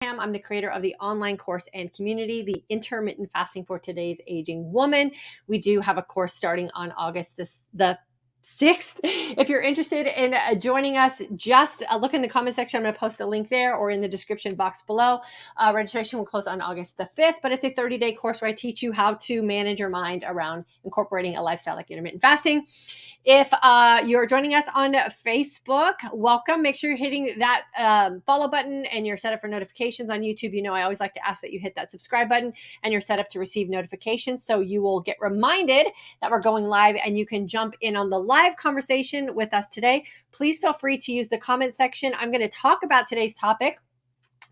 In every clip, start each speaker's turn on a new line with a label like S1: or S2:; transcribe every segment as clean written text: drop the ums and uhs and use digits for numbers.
S1: I'm the creator of the online course and community, the Intermittent Fasting for Today's Aging Woman. We do have a course starting on August the 6th. If you're interested in joining us, just look in the comment section. I'm going to post a link there or in the description box below. Registration will close on August the 5th, but it's a 30-day course where I teach you how to manage your mind around incorporating a lifestyle like intermittent fasting. If you're joining us on Facebook, welcome. Make sure you're hitting that follow button and you're set up for notifications on YouTube. You know, I always like to ask that you hit that subscribe button and you're set up to receive notifications so you will get reminded that we're going live and you can jump in on the live conversation with us today. Please feel free to use the comment section. I'm going to talk about today's topic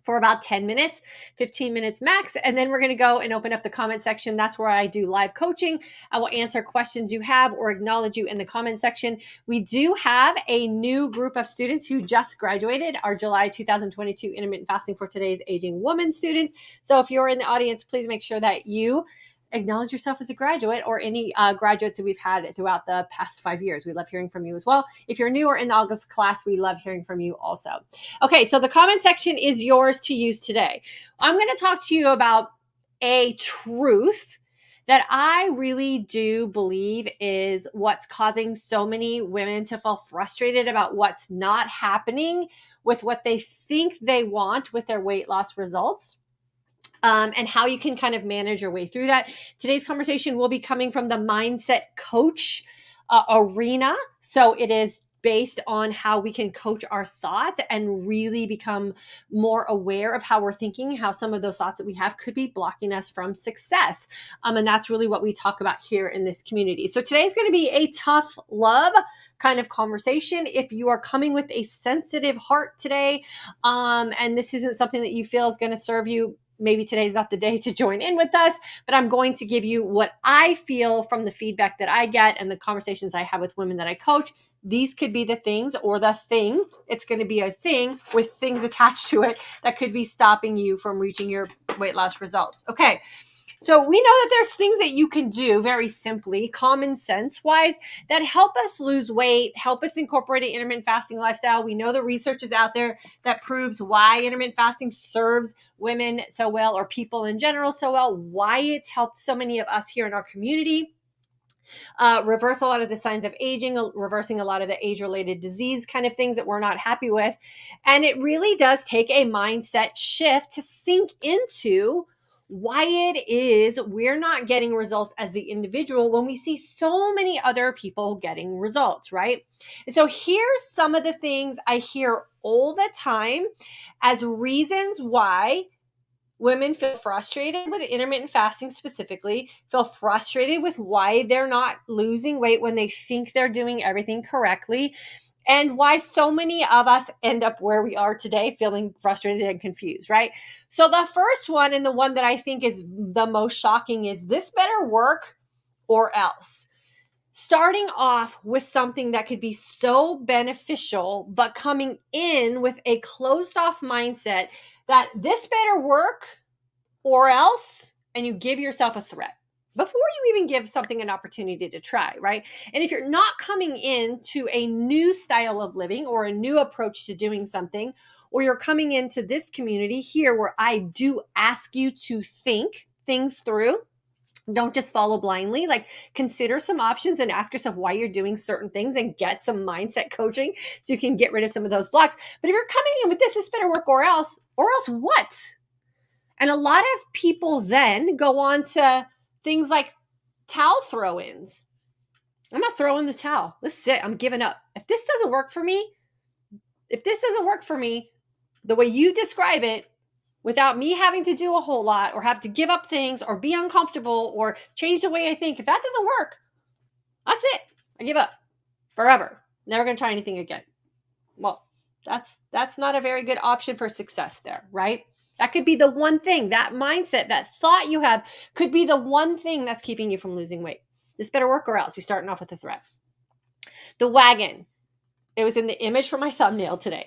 S1: for about 10 minutes, 15 minutes max. And then we're going to go and open up the comment section. That's where I do live coaching. I will answer questions you have or acknowledge you in the comment section. We do have a new group of students who just graduated, our July 2022 Intermittent Fasting for Today's Aging Woman students. So if you're in the audience, please make sure that you acknowledge yourself as a graduate or any graduates that we've had throughout the past 5 years. We love hearing from you as well. If you're new or in the August class, we love hearing from you also. Okay, so the comment section is yours to use today. I'm going to talk to you about a truth that I really do believe is what's causing so many women to feel frustrated about what's not happening with what they think they want with their weight loss results. And how you can kind of manage your way through that. Today's conversation will be coming from the mindset coach arena. So it is based on how we can coach our thoughts and really become more aware of how we're thinking, how some of those thoughts that we have could be blocking us from success. And that's really what we talk about here in this community. So today's going to be a tough love kind of conversation. If you are coming with a sensitive heart today, and this isn't something that you feel is going to serve you, maybe today's not the day to join in with us, but I'm going to give you what I feel from the feedback that I get and the conversations I have with women that I coach. These could be the things or the thing. It's going to be a thing with things attached to it that could be stopping you from reaching your weight loss results. Okay. So we know that there's things that you can do very simply, common sense wise, that help us lose weight, help us incorporate an intermittent fasting lifestyle. We know the research is out there that proves why intermittent fasting serves women so well, or people in general so well, why it's helped so many of us here in our community. Reverse a lot of the signs of aging, reversing a lot of the age-related disease kind of things that we're not happy with. And it really does take a mindset shift to sink into why it is we're not getting results as the individual when we see so many other people getting results, right? And so here's some of the things I hear all the time as reasons why women feel frustrated with intermittent fasting specifically, feel frustrated with why they're not losing weight when they think they're doing everything correctly, and why so many of us end up where we are today feeling frustrated and confused, right? So the first one, and the one that I think is the most shocking, is this better work or else. Starting off with something that could be so beneficial, but coming in with a closed off mindset that this better work or else, and you give yourself a threat before you even give something an opportunity to try, right? And if you're not coming into a new style of living or a new approach to doing something, or you're coming into this community here where I do ask you to think things through, don't just follow blindly, like consider some options and ask yourself why you're doing certain things and get some mindset coaching so you can get rid of some of those blocks. But if you're coming in with this better work or else what? And a lot of people then go on to things like towel throw-ins. I'm not throwing the towel. This is it. I'm giving up. If this doesn't work for me, the way you describe it, without me having to do a whole lot or have to give up things or be uncomfortable or change the way I think, if that doesn't work, that's it. I give up forever. Never going to try anything again. Well, that's not a very good option for success there, right? That could be the one thing, that mindset, that thought you have could be the one thing that's keeping you from losing weight. This better work or else. You're starting off with a threat. The wagon. It was in the image for my thumbnail today.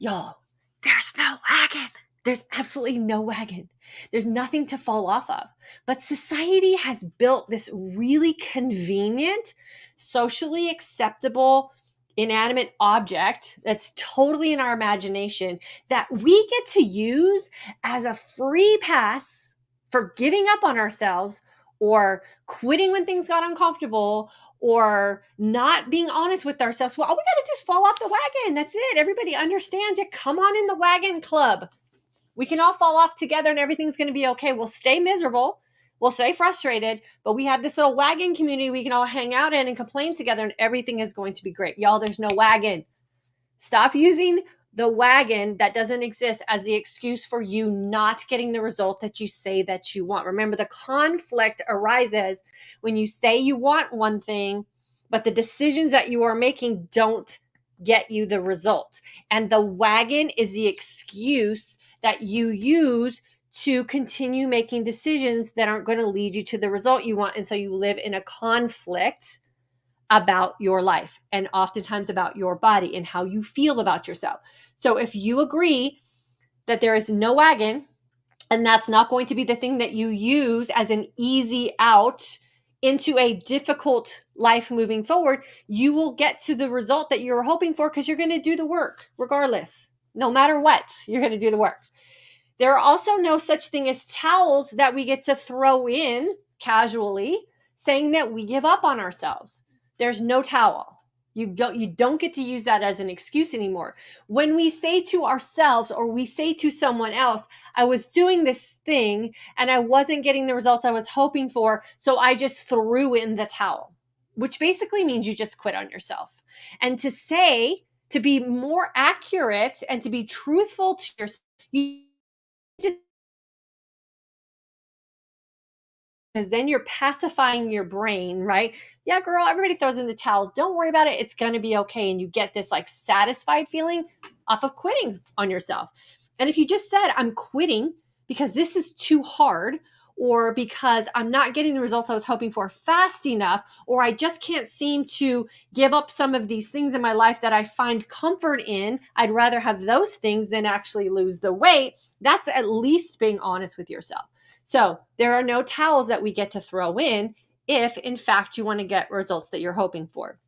S1: Y'all, there's no wagon. There's absolutely no wagon. There's nothing to fall off of. But society has built this really convenient, socially acceptable inanimate object that's totally in our imagination that we get to use as a free pass for giving up on ourselves or quitting when things got uncomfortable or not being honest with ourselves. Well, we got to just fall off the wagon. That's it. Everybody understands it. Come on in the wagon club. We can all fall off together and everything's going to be okay. We'll stay miserable. We'll stay frustrated, but we have this little wagon community we can all hang out in and complain together, and everything is going to be great. Y'all, there's no wagon. Stop using the wagon that doesn't exist as the excuse for you not getting the result that you say that you want. Remember, the conflict arises when you say you want one thing, but the decisions that you are making don't get you the result. And the wagon is the excuse that you use to continue making decisions that aren't going to lead you to the result you want. And so you live in a conflict about your life and oftentimes about your body and how you feel about yourself. So if you agree that there is no wagon and that's not going to be the thing that you use as an easy out into a difficult life moving forward, you will get to the result that you're hoping for because you're going to do the work regardless. No matter what, you're going to do the work. There are also no such thing as towels that we get to throw in casually saying that we give up on ourselves. There's no towel. You don't get to use that as an excuse anymore. When we say to ourselves or we say to someone else, I was doing this thing and I wasn't getting the results I was hoping for, so I just threw in the towel, which basically means you just quit on yourself. And to be more accurate and to be truthful to yourself, you just, because then you're pacifying your brain, right? Yeah, girl, everybody throws in the towel. Don't worry about it. It's going to be okay. And you get this like satisfied feeling off of quitting on yourself. And if you just said, I'm quitting because this is too hard, or because I'm not getting the results I was hoping for fast enough, or I just can't seem to give up some of these things in my life that I find comfort in, I'd rather have those things than actually lose the weight. That's at least being honest with yourself. So there are no towels that we get to throw in if, in fact, you want to get results that you're hoping for,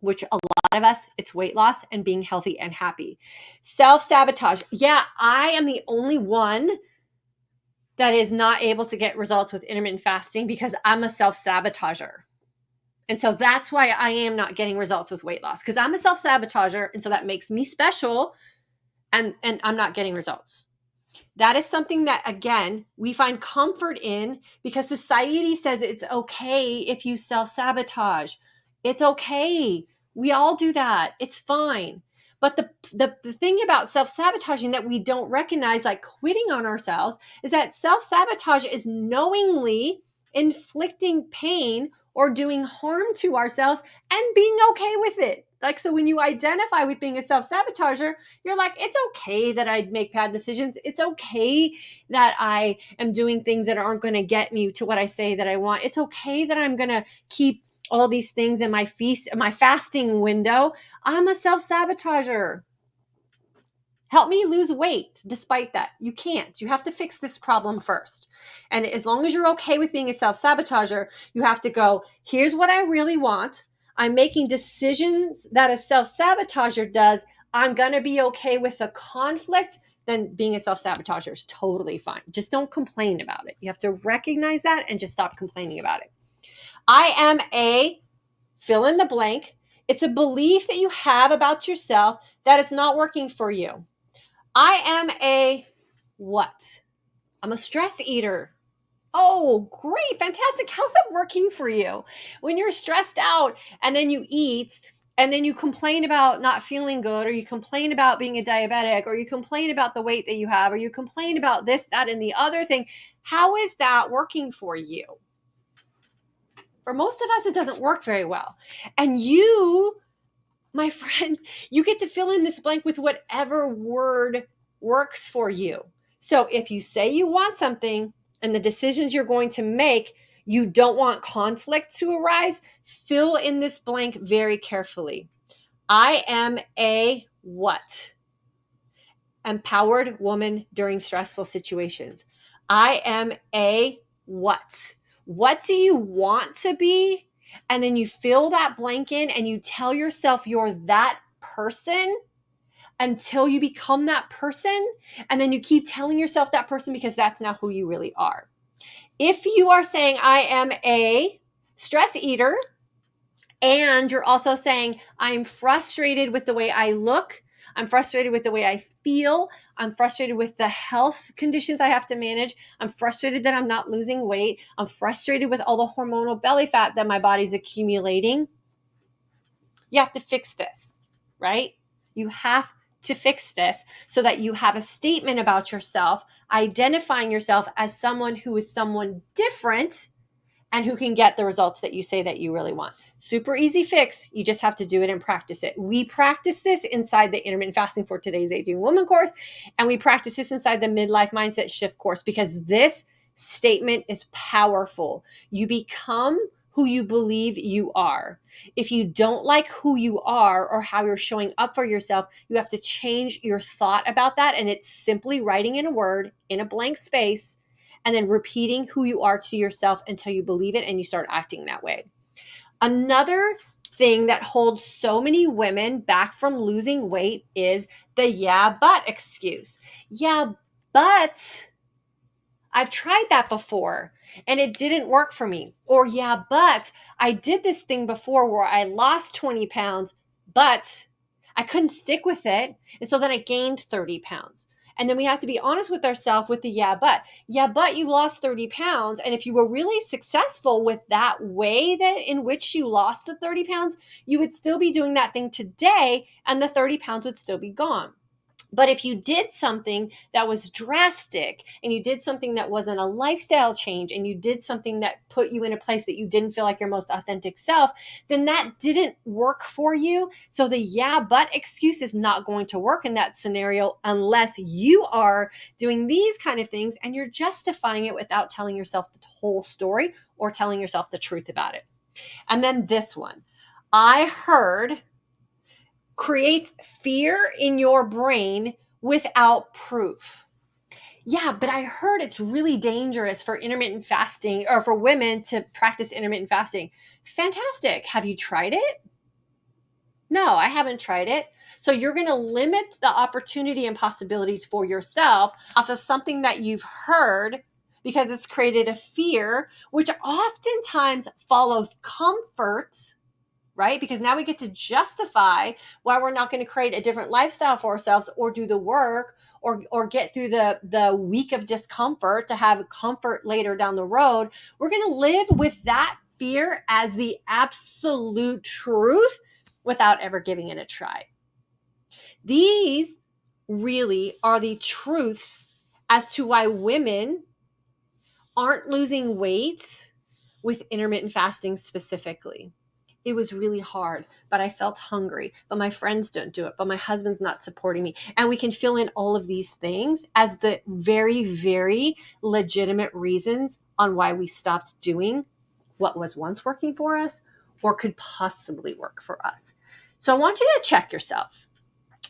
S1: which a lot of us, it's weight loss and being healthy and happy. Self-sabotage. Yeah, I am the only one that is not able to get results with intermittent fasting because I'm a self-sabotager. And so that's why I am not getting results with weight loss, because I'm a self-sabotager. And so that makes me special and I'm not getting results. That is something that, again, we find comfort in because society says it's okay if you self-sabotage. It's okay. We all do that. It's fine. But the thing about self-sabotaging that we don't recognize, like quitting on ourselves, is that self-sabotage is knowingly inflicting pain or doing harm to ourselves and being okay with it. Like, so when you identify with being a self-sabotager, you're like, it's okay that I make bad decisions. It's okay that I am doing things that aren't going to get me to what I say that I want. It's okay that I'm going to keep all these things in my fasting window. I'm a self-sabotager. Help me lose weight despite that. You can't. You have to fix this problem first. And as long as you're okay with being a self-sabotager, you have to go, here's what I really want. I'm making decisions that a self-sabotager does. I'm going to be okay with the conflict. Then being a self-sabotager is totally fine. Just don't complain about it. You have to recognize that and just stop complaining about it. I am a fill in the blank. It's a belief that you have about yourself that it's not working for you. I am a what? I'm a stress eater. Oh, great. Fantastic. How's that working for you? When you're stressed out and then you eat and then you complain about not feeling good, or you complain about being a diabetic, or you complain about the weight that you have, or you complain about this, that, and the other thing. How is that working for you? For most of us, it doesn't work very well. And you, my friend, you get to fill in this blank with whatever word works for you. So if you say you want something and the decisions you're going to make, you don't want conflict to arise, fill in this blank very carefully. I am a what? Empowered woman during stressful situations. I am a what? What do you want to be? And then you fill that blank in and you tell yourself you're that person until you become that person. And then you keep telling yourself that person because that's not who you really are. If you are saying, I am a stress eater, and you're also saying, I'm frustrated with the way I look, I'm frustrated with the way I feel, I'm frustrated with the health conditions I have to manage, I'm frustrated that I'm not losing weight, I'm frustrated with all the hormonal belly fat that my body's accumulating, you have to fix this, right? You have to fix this so that you have a statement about yourself, identifying yourself as someone who is someone different and who can get the results that you say that you really want. Super easy fix. You just have to do it and practice it. We practice this inside the Intermittent Fasting for Today's Aging Woman course, and we practice this inside the Midlife Mindset Shift course because this statement is powerful. You become who you believe you are. If you don't like who you are or how you're showing up for yourself, you have to change your thought about that. And it's simply writing in a word in a blank space and then repeating who you are to yourself until you believe it and you start acting that way. Another thing that holds so many women back from losing weight is the yeah, but excuse. Yeah, but I've tried that before and it didn't work for me. Or yeah, but I did this thing before where I lost 20 pounds, but I couldn't stick with it. And so then I gained 30 pounds. And then we have to be honest with ourselves with the yeah, but you lost 30 pounds. And if you were really successful with that way that in which you lost the 30 pounds, you would still be doing that thing today and the 30 pounds would still be gone. But if you did something that was drastic and you did something that wasn't a lifestyle change and you did something that put you in a place that you didn't feel like your most authentic self, then that didn't work for you. So the yeah, but excuse is not going to work in that scenario unless you are doing these kind of things and you're justifying it without telling yourself the whole story or telling yourself the truth about it. And then this one, I heard, creates fear in your brain without proof. Yeah, but I heard it's really dangerous for intermittent fasting or for women to practice intermittent fasting. Fantastic. Have you tried it? No, I haven't tried it. So you're going to limit the opportunity and possibilities for yourself off of something that you've heard because it's created a fear, which oftentimes follows comfort, right? Because now we get to justify why we're not going to create a different lifestyle for ourselves or do the work or get through the week of discomfort to have comfort later down the road. We're going to live with that fear as the absolute truth without ever giving it a try. These really are the truths as to why women aren't losing weight with intermittent fasting specifically. It was really hard, but I felt hungry, but my friends don't do it, but my husband's not supporting me. And we can fill in all of these things as the very, very legitimate reasons on why we stopped doing what was once working for us or could possibly work for us. So I want you to check yourself.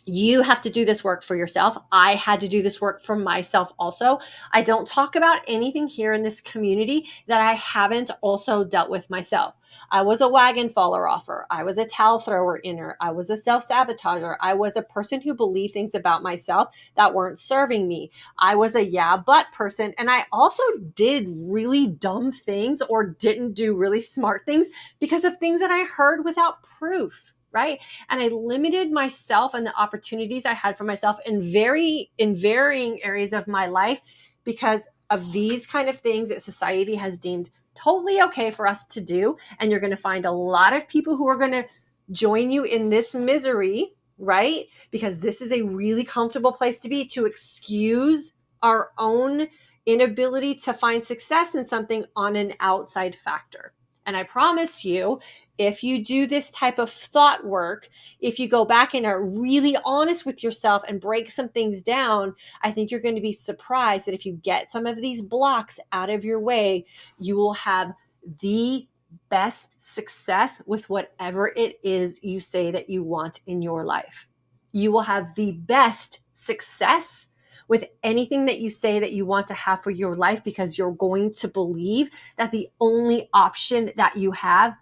S1: You have to do this work for yourself. I had to do this work for myself also. I don't talk about anything here in this community that I haven't also dealt with myself. I was a wagon faller offer. I was a towel thrower inner. I was a self-sabotager. I was a person who believed things about myself that weren't serving me. I was a yeah, but person. And I also did really dumb things or didn't do really smart things because of things that I heard without proof. Right. And I limited myself and the opportunities I had for myself in varying areas of my life because of these kind of things that society has deemed totally okay for us to do. And you're going to find a lot of people who are going to join you in this misery, right? Because this is a really comfortable place to be, to excuse our own inability to find success in something on an outside factor. And I promise you, if you do this type of thought work, if you go back and are really honest with yourself and break some things down, I think you're going to be surprised that if you get some of these blocks out of your way, you will have the best success with whatever it is you say that you want in your life. You will have the best success with anything that you say that you want to have for your life because you're going to believe that the only option that you have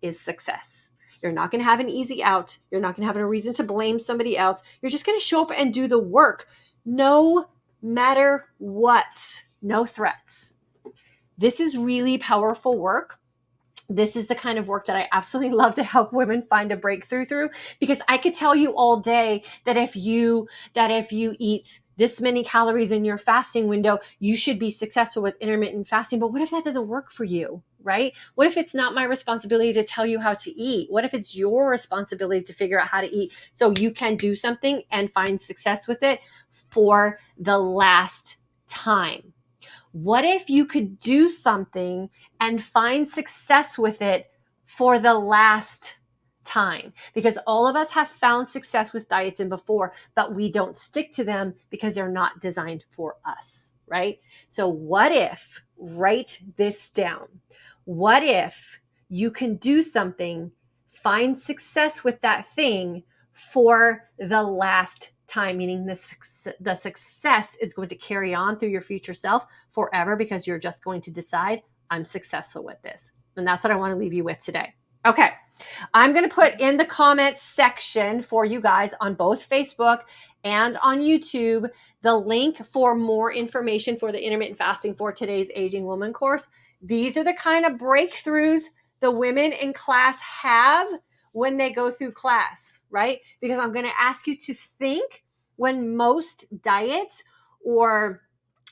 S1: is success. You're not going to have an easy out. You're not going to have a reason to blame somebody else. You're just going to show up and do the work, no matter what. No threats. This is really powerful work. This is the kind of work that I absolutely love to help women find a breakthrough through, because I could tell you all day that if you eat this many calories in your fasting window, you should be successful with intermittent fasting. But what if that doesn't work for you, right? What if it's not my responsibility to tell you how to eat? What if it's your responsibility to figure out how to eat so you can do something and find success with it for the last time? What if you could do something and find success with it for the last time? Because all of us have found success with diets and before, but we don't stick to them because they're not designed for us, right? So what if, write this down. What if you can do something, find success with that thing for the last time, meaning the success is going to carry on through your future self forever, because you're just going to decide, I'm successful with this. And that's what I want to leave you with today. Okay. I'm going to put in the comments section for you guys on both Facebook and on YouTube the link for more information for the intermittent fasting for today's aging woman course. These are the kind of breakthroughs the women in class have when they go through class, right? Because I'm going to ask you to think, when most diets or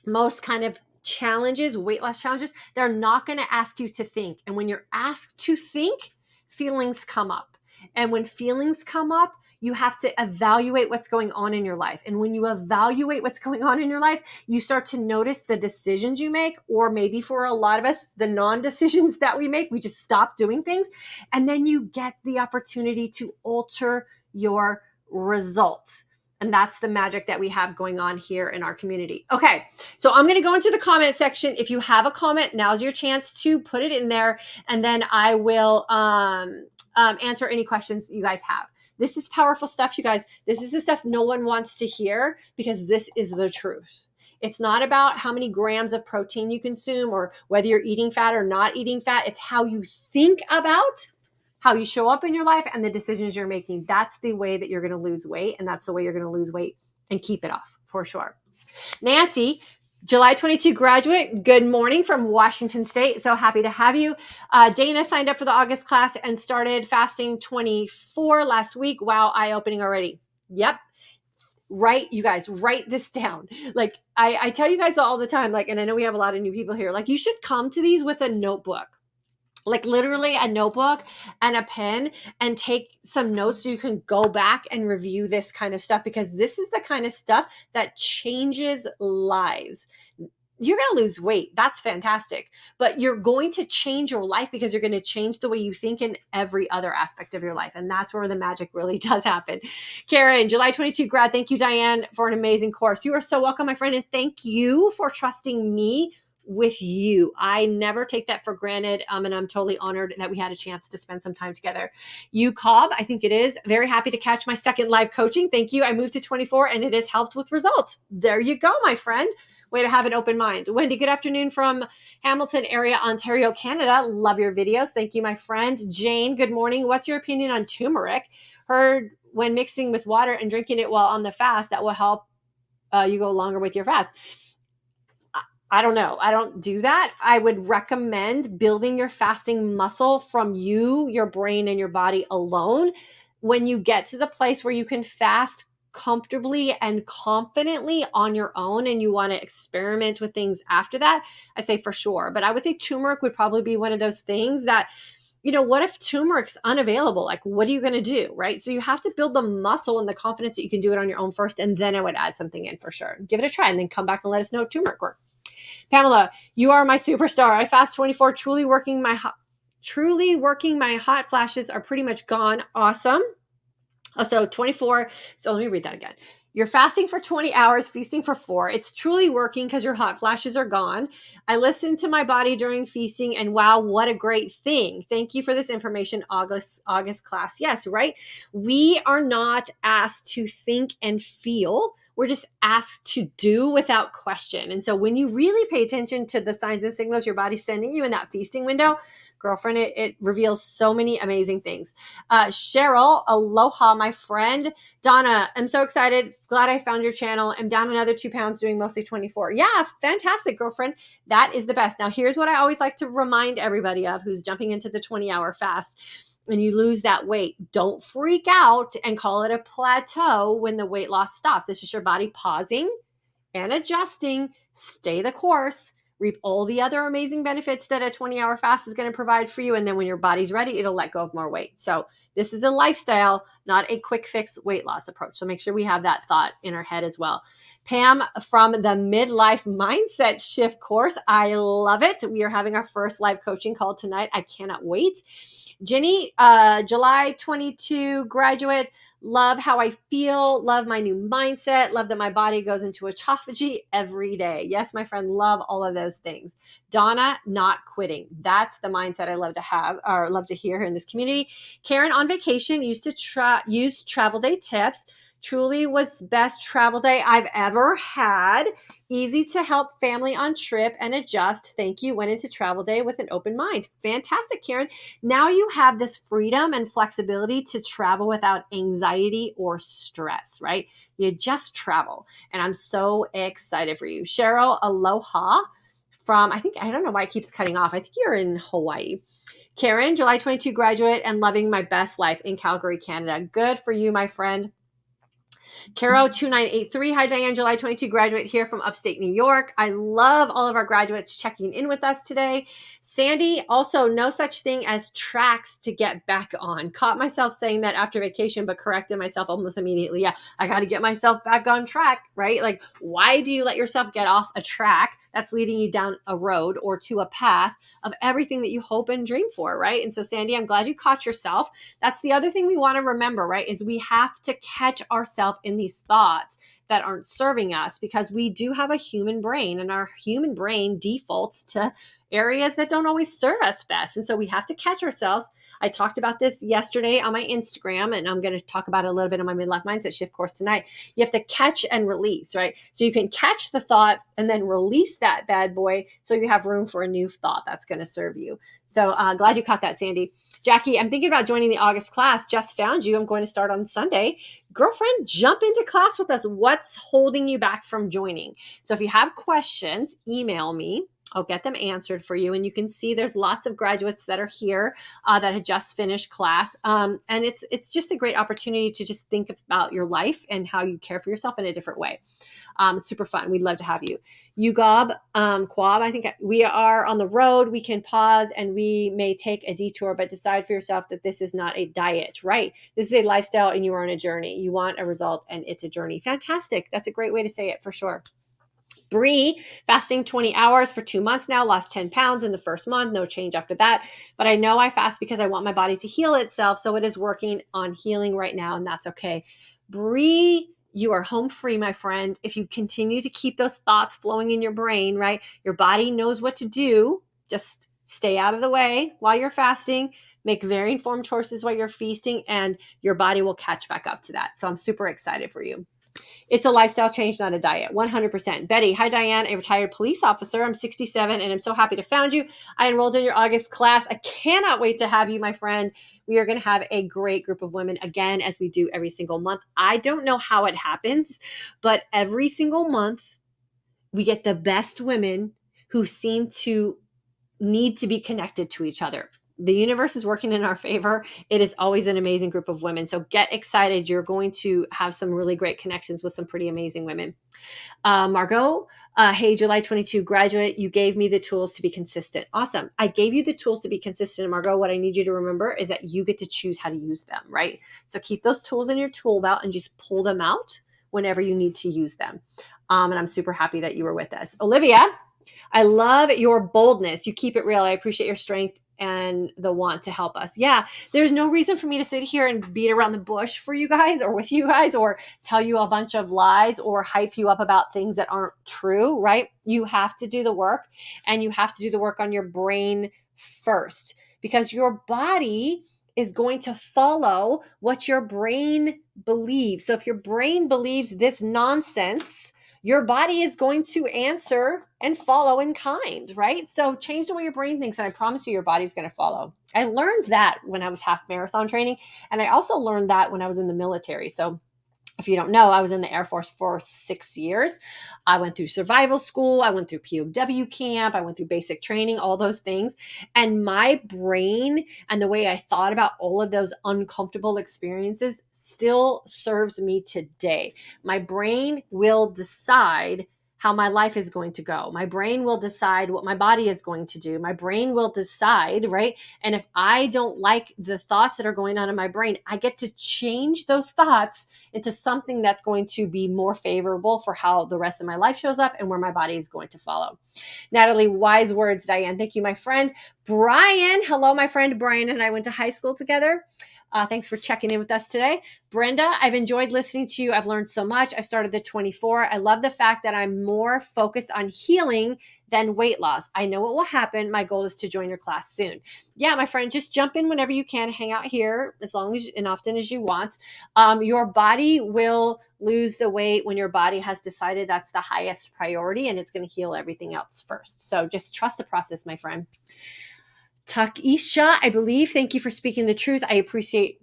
S1: most kind of challenges, weight loss challenges, they're not going to ask you to think. And when you're asked to think, feelings come up. And when feelings come up, you have to evaluate what's going on in your life. And when you evaluate what's going on in your life, you start to notice the decisions you make, or maybe for a lot of us, the non-decisions that we make. We just stop doing things. And then you get the opportunity to alter your results. And that's the magic that we have going on here in our community. Okay, so I'm going to go into the comment section. If you have a comment, now's your chance to put it in there, and then I will answer any questions you guys have. This is powerful stuff, you guys. This is the stuff no one wants to hear, because this is the truth. It's not about how many grams of protein you consume or whether you're eating fat or not eating fat. It's how you think about how you show up in your life and the decisions you're making. That's the way that you're going to lose weight, and that's the way you're going to lose weight and keep it off for sure. Nancy, July 22 graduate, good morning from Washington State. So happy to have you. Dana signed up for the August class and started fasting 24 last week. Wow, eye-opening already. Yep. Right, you guys, write this down. Like I tell you guys all the time, like, and I know we have a lot of new people here, like you should come to these with a notebook. Like literally a notebook and a pen, and take some notes so you can go back and review this kind of stuff, because this is the kind of stuff that changes lives. You're going to lose weight. That's fantastic. But you're going to change your life, because you're going to change the way you think in every other aspect of your life. And that's where the magic really does happen. Karen, July 22 grad. Thank you, Diane, for an amazing course. You are so welcome, my friend. And thank you for trusting me with you. I never take that for granted. And I'm totally honored that we had a chance to spend some time together. You, Cobb, I think it is. Very happy to catch my second live coaching. Thank you. I moved to 24 and it has helped with results. There you go, my friend. Way to have an open mind. Wendy, good afternoon from Hamilton area, Ontario, Canada. Love your videos. Thank you, my friend. Jane, good morning. What's your opinion on turmeric? Heard when mixing with water and drinking it while on the fast, that will help you go longer with your fast. I don't know. I don't do that. I would recommend building your fasting muscle from you, your brain, and your body alone. When you get to the place where you can fast comfortably and confidently on your own, and you want to experiment with things after that, I say for sure. But I would say turmeric would probably be one of those things that, you know, what if turmeric's unavailable? Like, what are you going to do, right? So you have to build the muscle and the confidence that you can do it on your own first, and then I would add something in for sure. Give it a try, and then come back and let us know if turmeric works. Pamela, you are my superstar. I fast 24, truly working my hot flashes are pretty much gone. Awesome. Oh, so 24. So let me read that again. You're fasting for 20 hours, feasting for 4. It's truly working because your hot flashes are gone. I listened to my body during feasting, and wow, what a great thing. Thank you for this information, August class. Yes, right? We are not asked to think and feel. we're just asked to do without question. And so when you really pay attention to the signs and signals your body's sending you in that feasting window, girlfriend, it reveals so many amazing things. Cheryl, aloha, my friend. Donna, I'm so excited. Glad I found your channel. I'm down another 2 pounds doing mostly 24. Yeah, fantastic, girlfriend. That is the best. Now, here's what I always like to remind everybody of who's jumping into the 20-hour fast. When you lose that weight, don't freak out and call it a plateau when the weight loss stops. It's just your body pausing and adjusting. Stay the course. Reap all the other amazing benefits that a 20-hour fast is going to provide for you. And then when your body's ready, it'll let go of more weight. So this is a lifestyle, not a quick fix weight loss approach. So make sure we have that thought in our head as well. Pam from the Midlife Mindset Shift course. I love it. We are having our first live coaching call tonight. I cannot wait. Jenny, July 22 graduate. Love how I feel. Love my new mindset. Love that my body goes into autophagy every day. Yes, my friend, love all of those things. Donna, not quitting. That's the mindset I love to have or love to hear here in this community. Karen on vacation used to use travel day tips. Truly was best travel day I've ever had. Easy to help family on trip and adjust. Thank you. Went into travel day with an open mind. Fantastic, Karen. Now you have this freedom and flexibility to travel without anxiety or stress, right? You just travel. And I'm so excited for you. Cheryl, aloha from, I don't know why it keeps cutting off. I think you're in Hawaii. Karen, July 22 graduate and loving my best life in Calgary, Canada. Good for you, my friend. Caro 2983. Hi, Diane. July 22 graduate here from upstate New York. I love all of our graduates checking in with us today. Sandy, also no such thing as tracks to get back on. Caught myself saying that after vacation, but corrected myself almost immediately. Yeah, I got to get myself back on track, right? Like, why do you let yourself get off a track that's leading you down a road or to a path of everything that you hope and dream for, right? And so, Sandy, I'm glad you caught yourself. That's the other thing we want to remember, right? Is we have to catch ourselves in these thoughts that aren't serving us, because we do have a human brain, and our human brain defaults to areas that don't always serve us best. And so we have to catch ourselves. I talked about this yesterday on my Instagram, and I'm going to talk about it a little bit in my Midlife Mindset Shift course tonight. You have to catch and release, right? So you can catch the thought and then release that bad boy so you have room for a new thought that's going to serve you. So glad you caught that, Sandy. Jackie, I'm thinking about joining the August class. Just found you. I'm going to start on Sunday. Girlfriend, jump into class with us. What's holding you back from joining? So if you have questions, email me. I'll get them answered for you. And you can see there's lots of graduates that are here that had just finished class. And it's just a great opportunity to just think about your life and how you care for yourself in a different way. Super fun. We'd love to have you. Ugob, Quab, I think we are on the road. We can pause and we may take a detour, but decide for yourself that this is not a diet, right? This is a lifestyle and you are on a journey. You want a result and it's a journey. Fantastic. That's a great way to say it for sure. Bree, fasting 20 hours for 2 months now, lost 10 pounds in the first month, no change after that. But I know I fast because I want my body to heal itself. So it is working on healing right now, and that's okay. Bree, you are home free, my friend. If you continue to keep those thoughts flowing in your brain, right? Your body knows what to do. Just stay out of the way while you're fasting. Make very informed choices while you're feasting, and your body will catch back up to that. So I'm super excited for you. It's a lifestyle change, not a diet. 100%. Betty, hi, Diane, a retired police officer. I'm 67 and I'm so happy to found you. I enrolled in your August class. I cannot wait to have you, my friend. We are going to have a great group of women again, as we do every single month. I don't know how it happens, but every single month we get the best women who seem to need to be connected to each other. The universe is working in our favor. It is always an amazing group of women. So get excited. You're going to have some really great connections with some pretty amazing women. Margot, hey, July 22 graduate, you gave me the tools to be consistent. Awesome. I gave you the tools to be consistent. And Margot, what I need you to remember is that you get to choose how to use them, right? So keep those tools in your tool belt and just pull them out whenever you need to use them. And I'm super happy that you were with us. Olivia, I love your boldness. You keep it real. I appreciate your strength and the want to help us. Yeah, there's no reason for me to sit here and beat around the bush for you guys or with you guys or tell you a bunch of lies or hype you up about things that aren't true, right? You have to do the work, and you have to do the work on your brain first, because your body is going to follow what your brain believes. So if your brain believes this nonsense, your body is going to answer and follow in kind, right? So change the way your brain thinks, and I promise you, your body's going to follow. I learned that when I was half marathon training, and I also learned that when I was in the military. So if you don't know, I was in the Air Force for 6 years. I went through survival school. I went through POW camp. I went through basic training, all those things. And my brain and the way I thought about all of those uncomfortable experiences still serves me today. My brain will decide how my life is going to go. My brain will decide what my body is going to do. My brain will decide, right? And if I don't like the thoughts that are going on in my brain, I get to change those thoughts into something that's going to be more favorable for how the rest of my life shows up and where my body is going to follow. Natalie, wise words, Diane. Thank you, my friend. Brian, hello, my friend Brian and I went to high school together. Thanks for checking in with us today. Brenda, I've enjoyed listening to you. I've learned so much. I started the 24. I love the fact that I'm more focused on healing than weight loss. I know what will happen. My goal is to join your class soon. Yeah, my friend, just jump in whenever you can. Hang out here as long as and often as you want. Your body will lose the weight when your body has decided that's the highest priority, and it's going to heal everything else first. So just trust the process, my friend. Takisha, I believe. Thank you for speaking the truth. I appreciate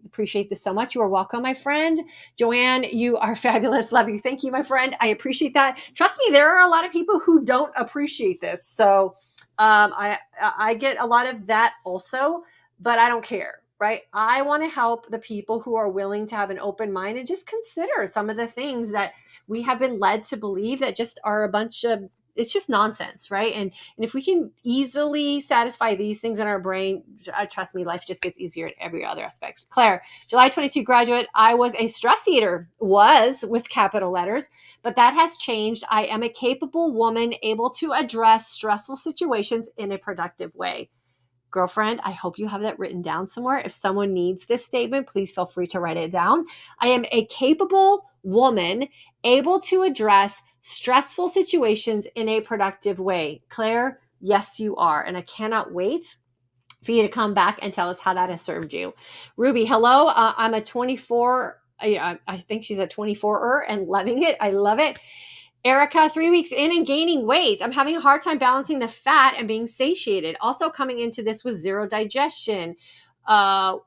S1: this so much. You are welcome, my friend. Joanne, you are fabulous. Love you. Thank you, my friend. I appreciate that. Trust me, there are a lot of people who don't appreciate this. So I get a lot of that also, but I don't care, right? I want to help the people who are willing to have an open mind and just consider some of the things that we have been led to believe that just are a bunch of, it's just nonsense, right? And if we can easily satisfy these things in our brain, trust me, life just gets easier in every other aspect. Claire, July 22 graduate, I was a stress eater, was with capital letters, but that has changed. I am a capable woman able to address stressful situations in a productive way. Girlfriend, I hope you have that written down somewhere. If someone needs this statement, please feel free to write it down. I am a capable woman able to address stressful situations in a productive way. Claire, yes, you are. And I cannot wait for you to come back and tell us how that has served you. Ruby, hello. I'm a 24. I think she's a 24er and loving it. I love it. Erica, 3 weeks in and gaining weight. I'm having a hard time balancing the fat and being satiated. Also coming into this with zero digestion,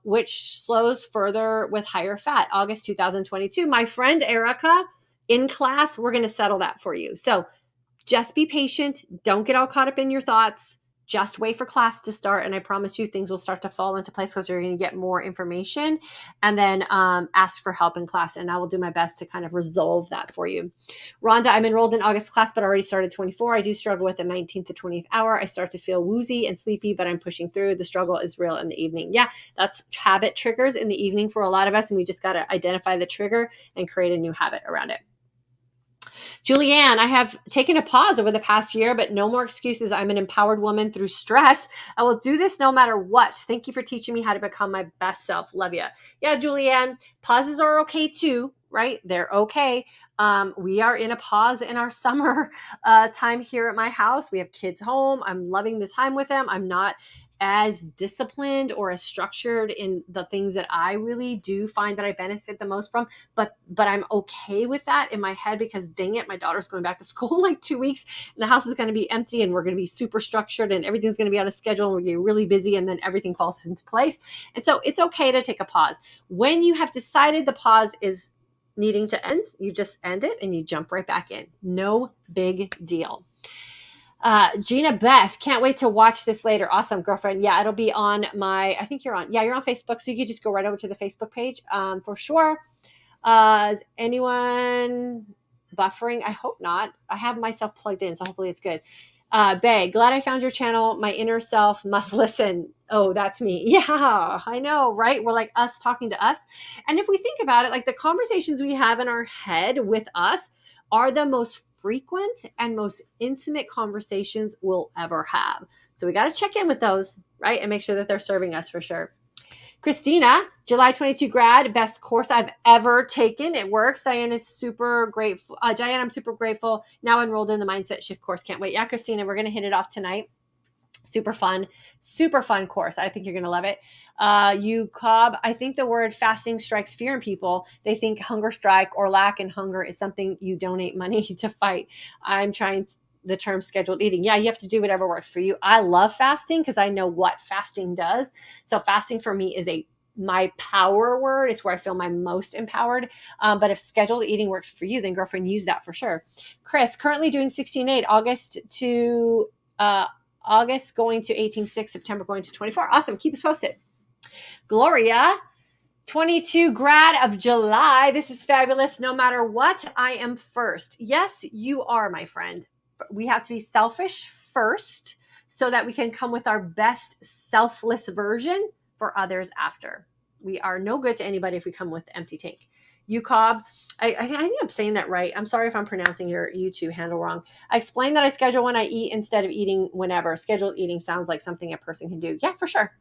S1: which slows further with higher fat. August 2022. My friend Erica, in class, we're going to settle that for you. So just be patient. Don't get all caught up in your thoughts. Just wait for class to start, and I promise you things will start to fall into place because you're going to get more information, and then ask for help in class, and I will do my best to kind of resolve that for you. Rhonda, I'm enrolled in August class, but already started 24. I do struggle with the 19th to 20th hour. I start to feel woozy and sleepy, but I'm pushing through. The struggle is real in the evening. Yeah, that's habit triggers in the evening for a lot of us, and we just got to identify the trigger and create a new habit around it. Julianne, I have taken a pause over the past year, but no more excuses. I'm an empowered woman through stress. I will do this no matter what. Thank you for teaching me how to become my best self. Love you. Yeah, Julianne, pauses are okay too, right? They're okay. We are in a pause in our summer time here at my house. We have kids home. I'm loving the time with them. I'm not as disciplined or as structured in the things that I really do find that I benefit the most from. But I'm okay with that in my head because dang it, my daughter's going back to school in like 2 weeks and the house is going to be empty and we're going to be super structured and everything's going to be on a schedule and we're getting really busy and then everything falls into place. And so it's okay to take a pause. When you have decided the pause is needing to end, you just end it and you jump right back in. No big deal. Gina Beth, can't wait to watch this later. Awesome, girlfriend. Yeah, it'll be on I think you're on Facebook. So you can just go right over to the Facebook page for sure. Is anyone buffering? I hope not. I have myself plugged in, so hopefully it's good. Bay, glad I found your channel. My inner self must listen. Oh, that's me. Yeah, I know, right? We're like us talking to us. And if we think about it, like the conversations we have in our head with us are the most frequent and most intimate conversations we'll ever have. So we got to check in with those, right? And make sure that they're serving us for sure. Christina, July 22 grad, best course I've ever taken. It works. Diane is super grateful. Diane, I'm super grateful. Now enrolled in the Mindset Shift course. Can't wait. Yeah, Christina, we're going to hit it off tonight. Super fun course. I think you're going to love it. You Cobb, I think the word fasting strikes fear in people. They think hunger strike or lack in hunger is something you donate money to fight. I'm trying the term scheduled eating. Yeah, you have to do whatever works for you. I love fasting because I know what fasting does. So fasting for me is my power word. It's where I feel my most empowered. But if scheduled eating works for you, then girlfriend, use that for sure. Chris, currently doing 16.8, August going to 18.6, September going to 24. Awesome. Keep us posted. Gloria, 22 grad of July. This is fabulous. No matter what, I am first. Yes, you are, my friend. We have to be selfish first so that we can come with our best selfless version for others after. We are no good to anybody if we come with empty tank. You Cobb, I think I'm saying that right. I'm sorry if I'm pronouncing your YouTube handle wrong. I explained that I schedule when I eat instead of eating whenever. Scheduled eating sounds like something a person can do. Yeah, for sure.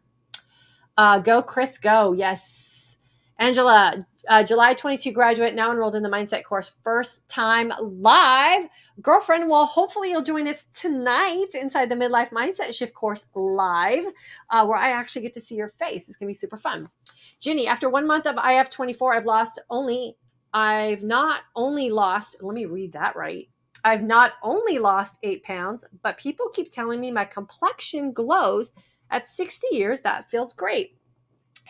S1: Go Chris, go. Yes. Angela, July 22 graduate, now enrolled in the mindset course, first time live. Girlfriend, well, hopefully you'll join us tonight inside the midlife mindset shift course live, where I actually get to see your face. It's gonna be super fun. Ginny, after 1 month of IF24, I've not only lost, let me read that right. I've not only lost 8 pounds, but people keep telling me my complexion glows at 60 years. That feels great.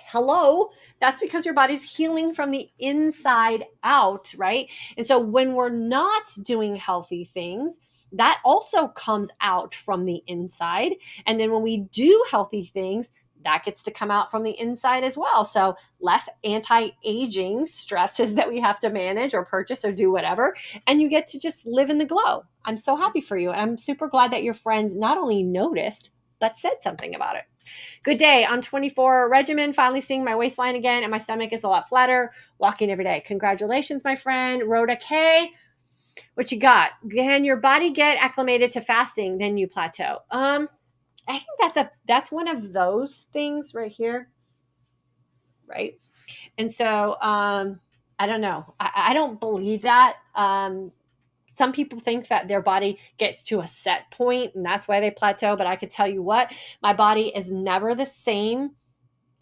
S1: Hello, that's because your body's healing from the inside out, right? And so when we're not doing healthy things, that also comes out from the inside. And then when we do healthy things, that gets to come out from the inside as well. So less anti-aging stresses that we have to manage or purchase or do whatever. And you get to just live in the glow. I'm so happy for you. And I'm super glad that your friends not only noticed, but said something about it. Good day on 24 regimen, finally seeing my waistline again, and my stomach is a lot flatter, walking every day. Congratulations, my friend. Rhoda K, what you got? Can your body get acclimated to fasting, then you plateau? I think that's one of those things right here, right? And so I don't know. I don't believe that. Some people think that their body gets to a set point and that's why they plateau. But I could tell you what, my body is never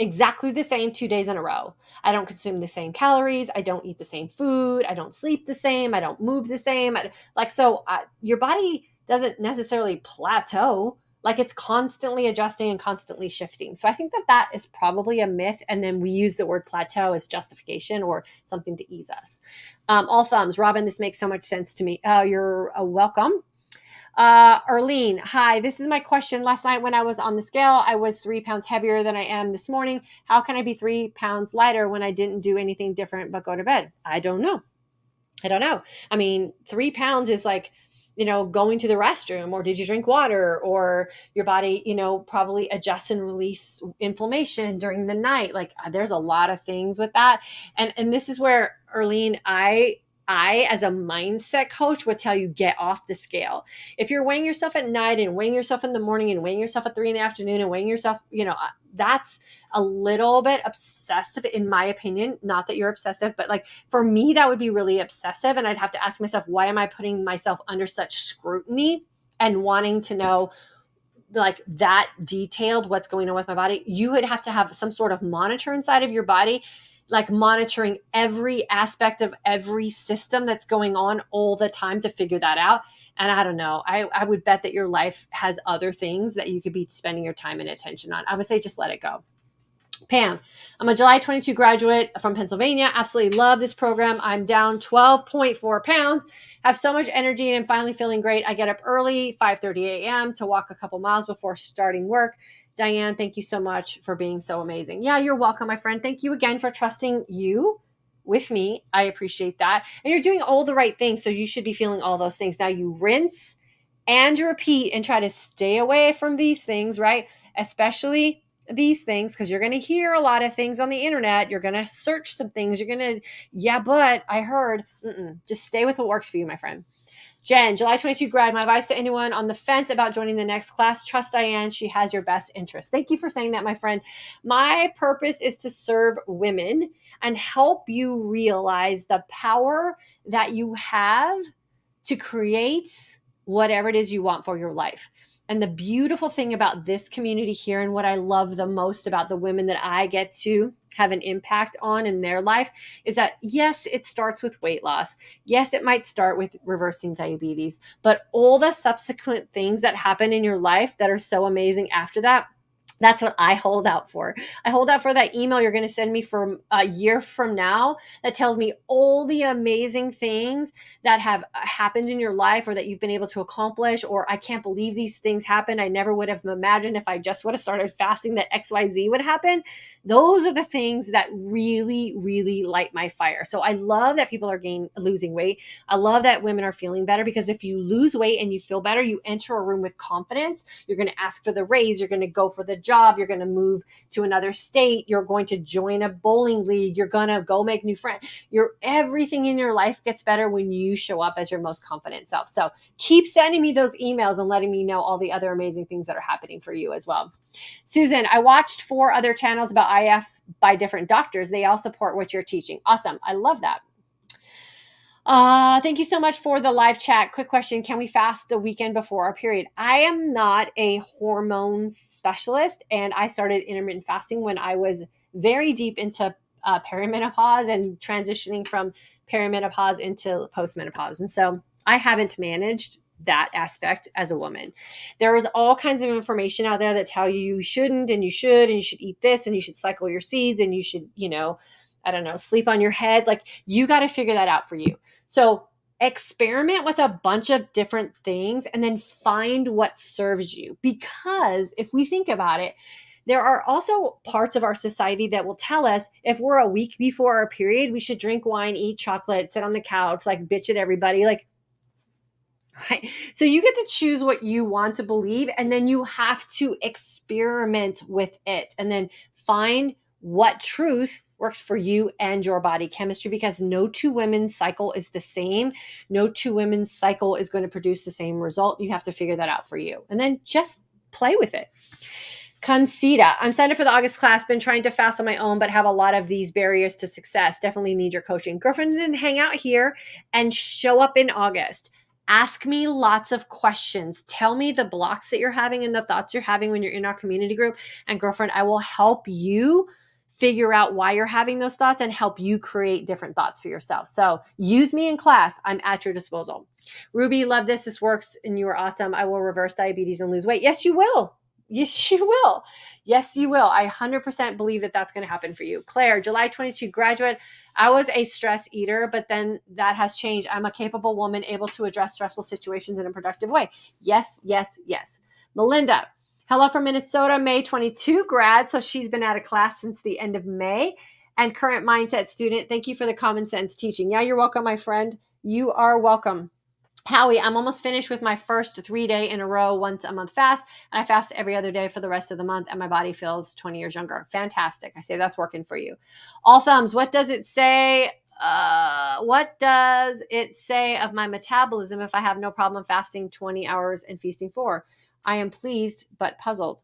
S1: exactly the same 2 days in a row. I don't consume the same calories. I don't eat the same food. I don't sleep the same. I don't move the same. Your body doesn't necessarily plateau. Like it's constantly adjusting and constantly shifting. So I think that is probably a myth. And then we use the word plateau as justification or something to ease us. All thumbs. Robin, this makes so much sense to me. You're welcome. Arlene, hi, this is my question. Last night when I was on the scale, I was 3 pounds heavier than I am this morning. How can I be 3 pounds lighter when I didn't do anything different but go to bed? I don't know. I mean, 3 pounds is like, going to the restroom, or did you drink water, or your body, probably adjusts and release inflammation during the night. Like there's a lot of things with that. And this is where, Arlene, I as a mindset coach would tell you, get off the scale. If you're weighing yourself at night and weighing yourself in the morning and weighing yourself at 3 PM and weighing yourself, that's a little bit obsessive in my opinion. Not that you're obsessive, but like for me, that would be really obsessive. And I'd have to ask myself, why am I putting myself under such scrutiny and wanting to know like that detailed what's going on with my body? You would have to have some sort of monitor inside of your body, like monitoring every aspect of every system that's going on all the time to figure that out. And I don't know, I would bet that your life has other things that you could be spending your time and attention on. I would say just let it go. Pam, I'm a July 22 graduate from Pennsylvania. Absolutely love this program. I'm down 12.4 pounds, have so much energy, and I'm finally feeling great. I get up early, 5:30 a.m. to walk a couple miles before starting work. Diane, thank you so much for being so amazing. Yeah, you're welcome, my friend. Thank you again for trusting you with me. I appreciate that. And you're doing all the right things, so you should be feeling all those things. Now you rinse and you repeat and try to stay away from these things, right? Especially these things, because you're going to hear a lot of things on the internet. You're going to search some things. You're going to, but I heard, just stay with what works for you, my friend. Jen, July 22 grad, my advice to anyone on the fence about joining the next class, trust Diane. She has your best interest. Thank you for saying that, my friend. My purpose is to serve women and help you realize the power that you have to create whatever it is you want for your life. And the beautiful thing about this community here, and what I love the most about the women that I get to have an impact on in their life, is that yes, it starts with weight loss. Yes, it might start with reversing diabetes, but all the subsequent things that happen in your life that are so amazing after that, that's what I hold out for. I hold out for that email you're going to send me from a year from now that tells me all the amazing things that have happened in your life, or that you've been able to accomplish, or I can't believe these things happened. I never would have imagined if I just would have started fasting that XYZ would happen. Those are the things that really, really light my fire. So I love that people are losing weight. I love that women are feeling better, because if you lose weight and you feel better, you enter a room with confidence. You're going to ask for the raise. You're going to go for the job. You're going to move to another state. You're going to join a bowling league. You're going to go make new friends. Everything in your life gets better when you show up as your most confident self. So keep sending me those emails and letting me know all the other amazing things that are happening for you as well. Susan, I watched 4 other channels about IF by different doctors. They all support what you're teaching. Awesome. I love that. Thank you so much for the live chat. Quick question. Can we fast the weekend before our period? I am not a hormone specialist, and I started intermittent fasting when I was very deep into perimenopause and transitioning from perimenopause into postmenopause. And so I haven't managed that aspect as a woman. There is all kinds of information out there that tell you shouldn't, and you should eat this, and you should cycle your seeds, and you should, I don't know, sleep on your head. Like, you got to figure that out for you. So experiment with a bunch of different things and then find what serves you. Because if we think about it, there are also parts of our society that will tell us if we're a week before our period, we should drink wine, eat chocolate, sit on the couch, like bitch at everybody. Like, right. So you get to choose what you want to believe, and then you have to experiment with it and then find what truth works for you and your body chemistry, because no 2 women's cycle is the same. No 2 women's cycle is going to produce the same result. You have to figure that out for you, and then just play with it. Concita, I'm signed up for the August class, been trying to fast on my own, but have a lot of these barriers to success. Definitely need your coaching. Girlfriend, didn't hang out here and show up in August. Ask me lots of questions. Tell me the blocks that you're having and the thoughts you're having when you're in our community group. And girlfriend, I will help you figure out why you're having those thoughts and help you create different thoughts for yourself. So use me in class. I'm at your disposal. Ruby, love this. This works and you are awesome. I will reverse diabetes and lose weight. Yes, you will. Yes, you will. Yes, you will. I 100% believe that that's going to happen for you. Claire, July 22 graduate. I was a stress eater, but then that has changed. I'm a capable woman able to address stressful situations in a productive way. Yes, yes, yes. Melinda, hello from Minnesota, May 22 grad. So she's been out of class since the end of May, and current mindset student. Thank you for the common sense teaching. Yeah, you're welcome, my friend. You are welcome. Howie, I'm almost finished with my first 3-day in a row once a month fast, and I fast every other day for the rest of the month, and my body feels 20 years younger. Fantastic. I say that's working for you. All thumbs. What does it say? What does it say of my metabolism if I have no problem fasting 20 hours and feasting 4? I am pleased but puzzled.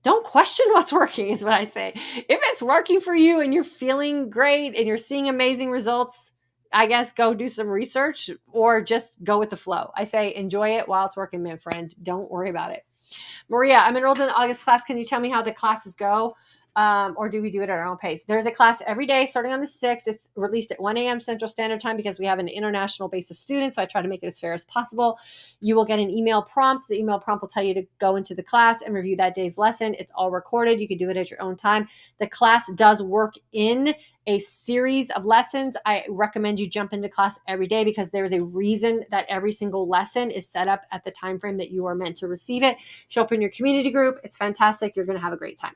S1: Don't question what's working is what I say. If it's working for you and you're feeling great and you're seeing amazing results, I guess go do some research or just go with the flow. I say enjoy it while it's working, my friend. Don't worry about it. Maria, I'm enrolled in the August class. Can you tell me how the classes go? Or do we do it at our own pace? There's a class every day starting on the 6th. It's released at 1 a.m. Central Standard Time because we have an international base of students. So I try to make it as fair as possible. You will get an email prompt. The email prompt will tell you to go into the class and review that day's lesson. It's all recorded. You can do it at your own time. The class does work in a series of lessons. I recommend you jump into class every day because there's a reason that every single lesson is set up at the time frame that you are meant to receive it. Show up in your community group. It's fantastic. You're going to have a great time.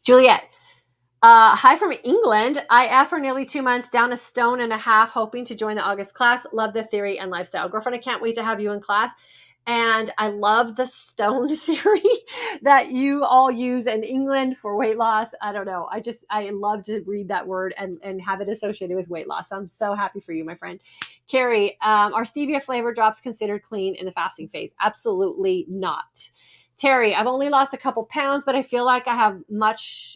S1: Juliet, hi from England. IF for nearly 2 months, down 1.5 stones, hoping to join the August class. Love the theory and lifestyle. Girlfriend, I can't wait to have you in class. And I love the stone theory that you all use in England for weight loss. I don't know. I love to read that word and have it associated with weight loss. So I'm so happy for you, my friend. Carrie, are stevia flavor drops considered clean in the fasting phase? Absolutely not. Terry, I've only lost a couple pounds, but I feel like I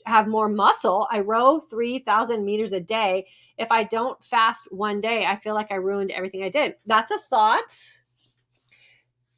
S1: have more muscle. I row 3,000 meters a day. If I don't fast one day, I feel like I ruined everything I did. That's a thought.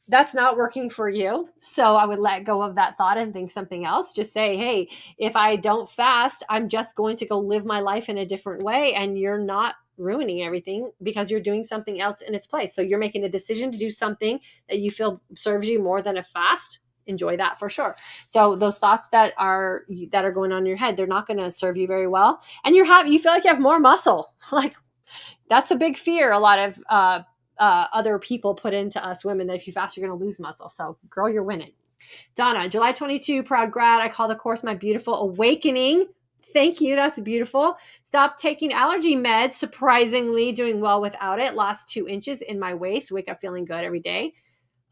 S1: that's not working for you. So I would let go of that thought and think something else. Just say, hey, if I don't fast, I'm just going to go live my life in a different way. And you're not ruining everything because you're doing something else in its place. So you're making a decision to do something that you feel serves you more than a fast. Enjoy that for sure. So those thoughts that are going on in your head, they're not going to serve you very well. And you feel like you have more muscle. Like, that's a big fear a lot of other people put into us women, that if you fast, you're going to lose muscle. So girl, you're winning. Donna, July 22, proud grad. I call the course my beautiful awakening. Thank you. That's beautiful. Stop taking allergy meds. Surprisingly doing well without it. Lost 2 inches in my waist. Wake up feeling good every day.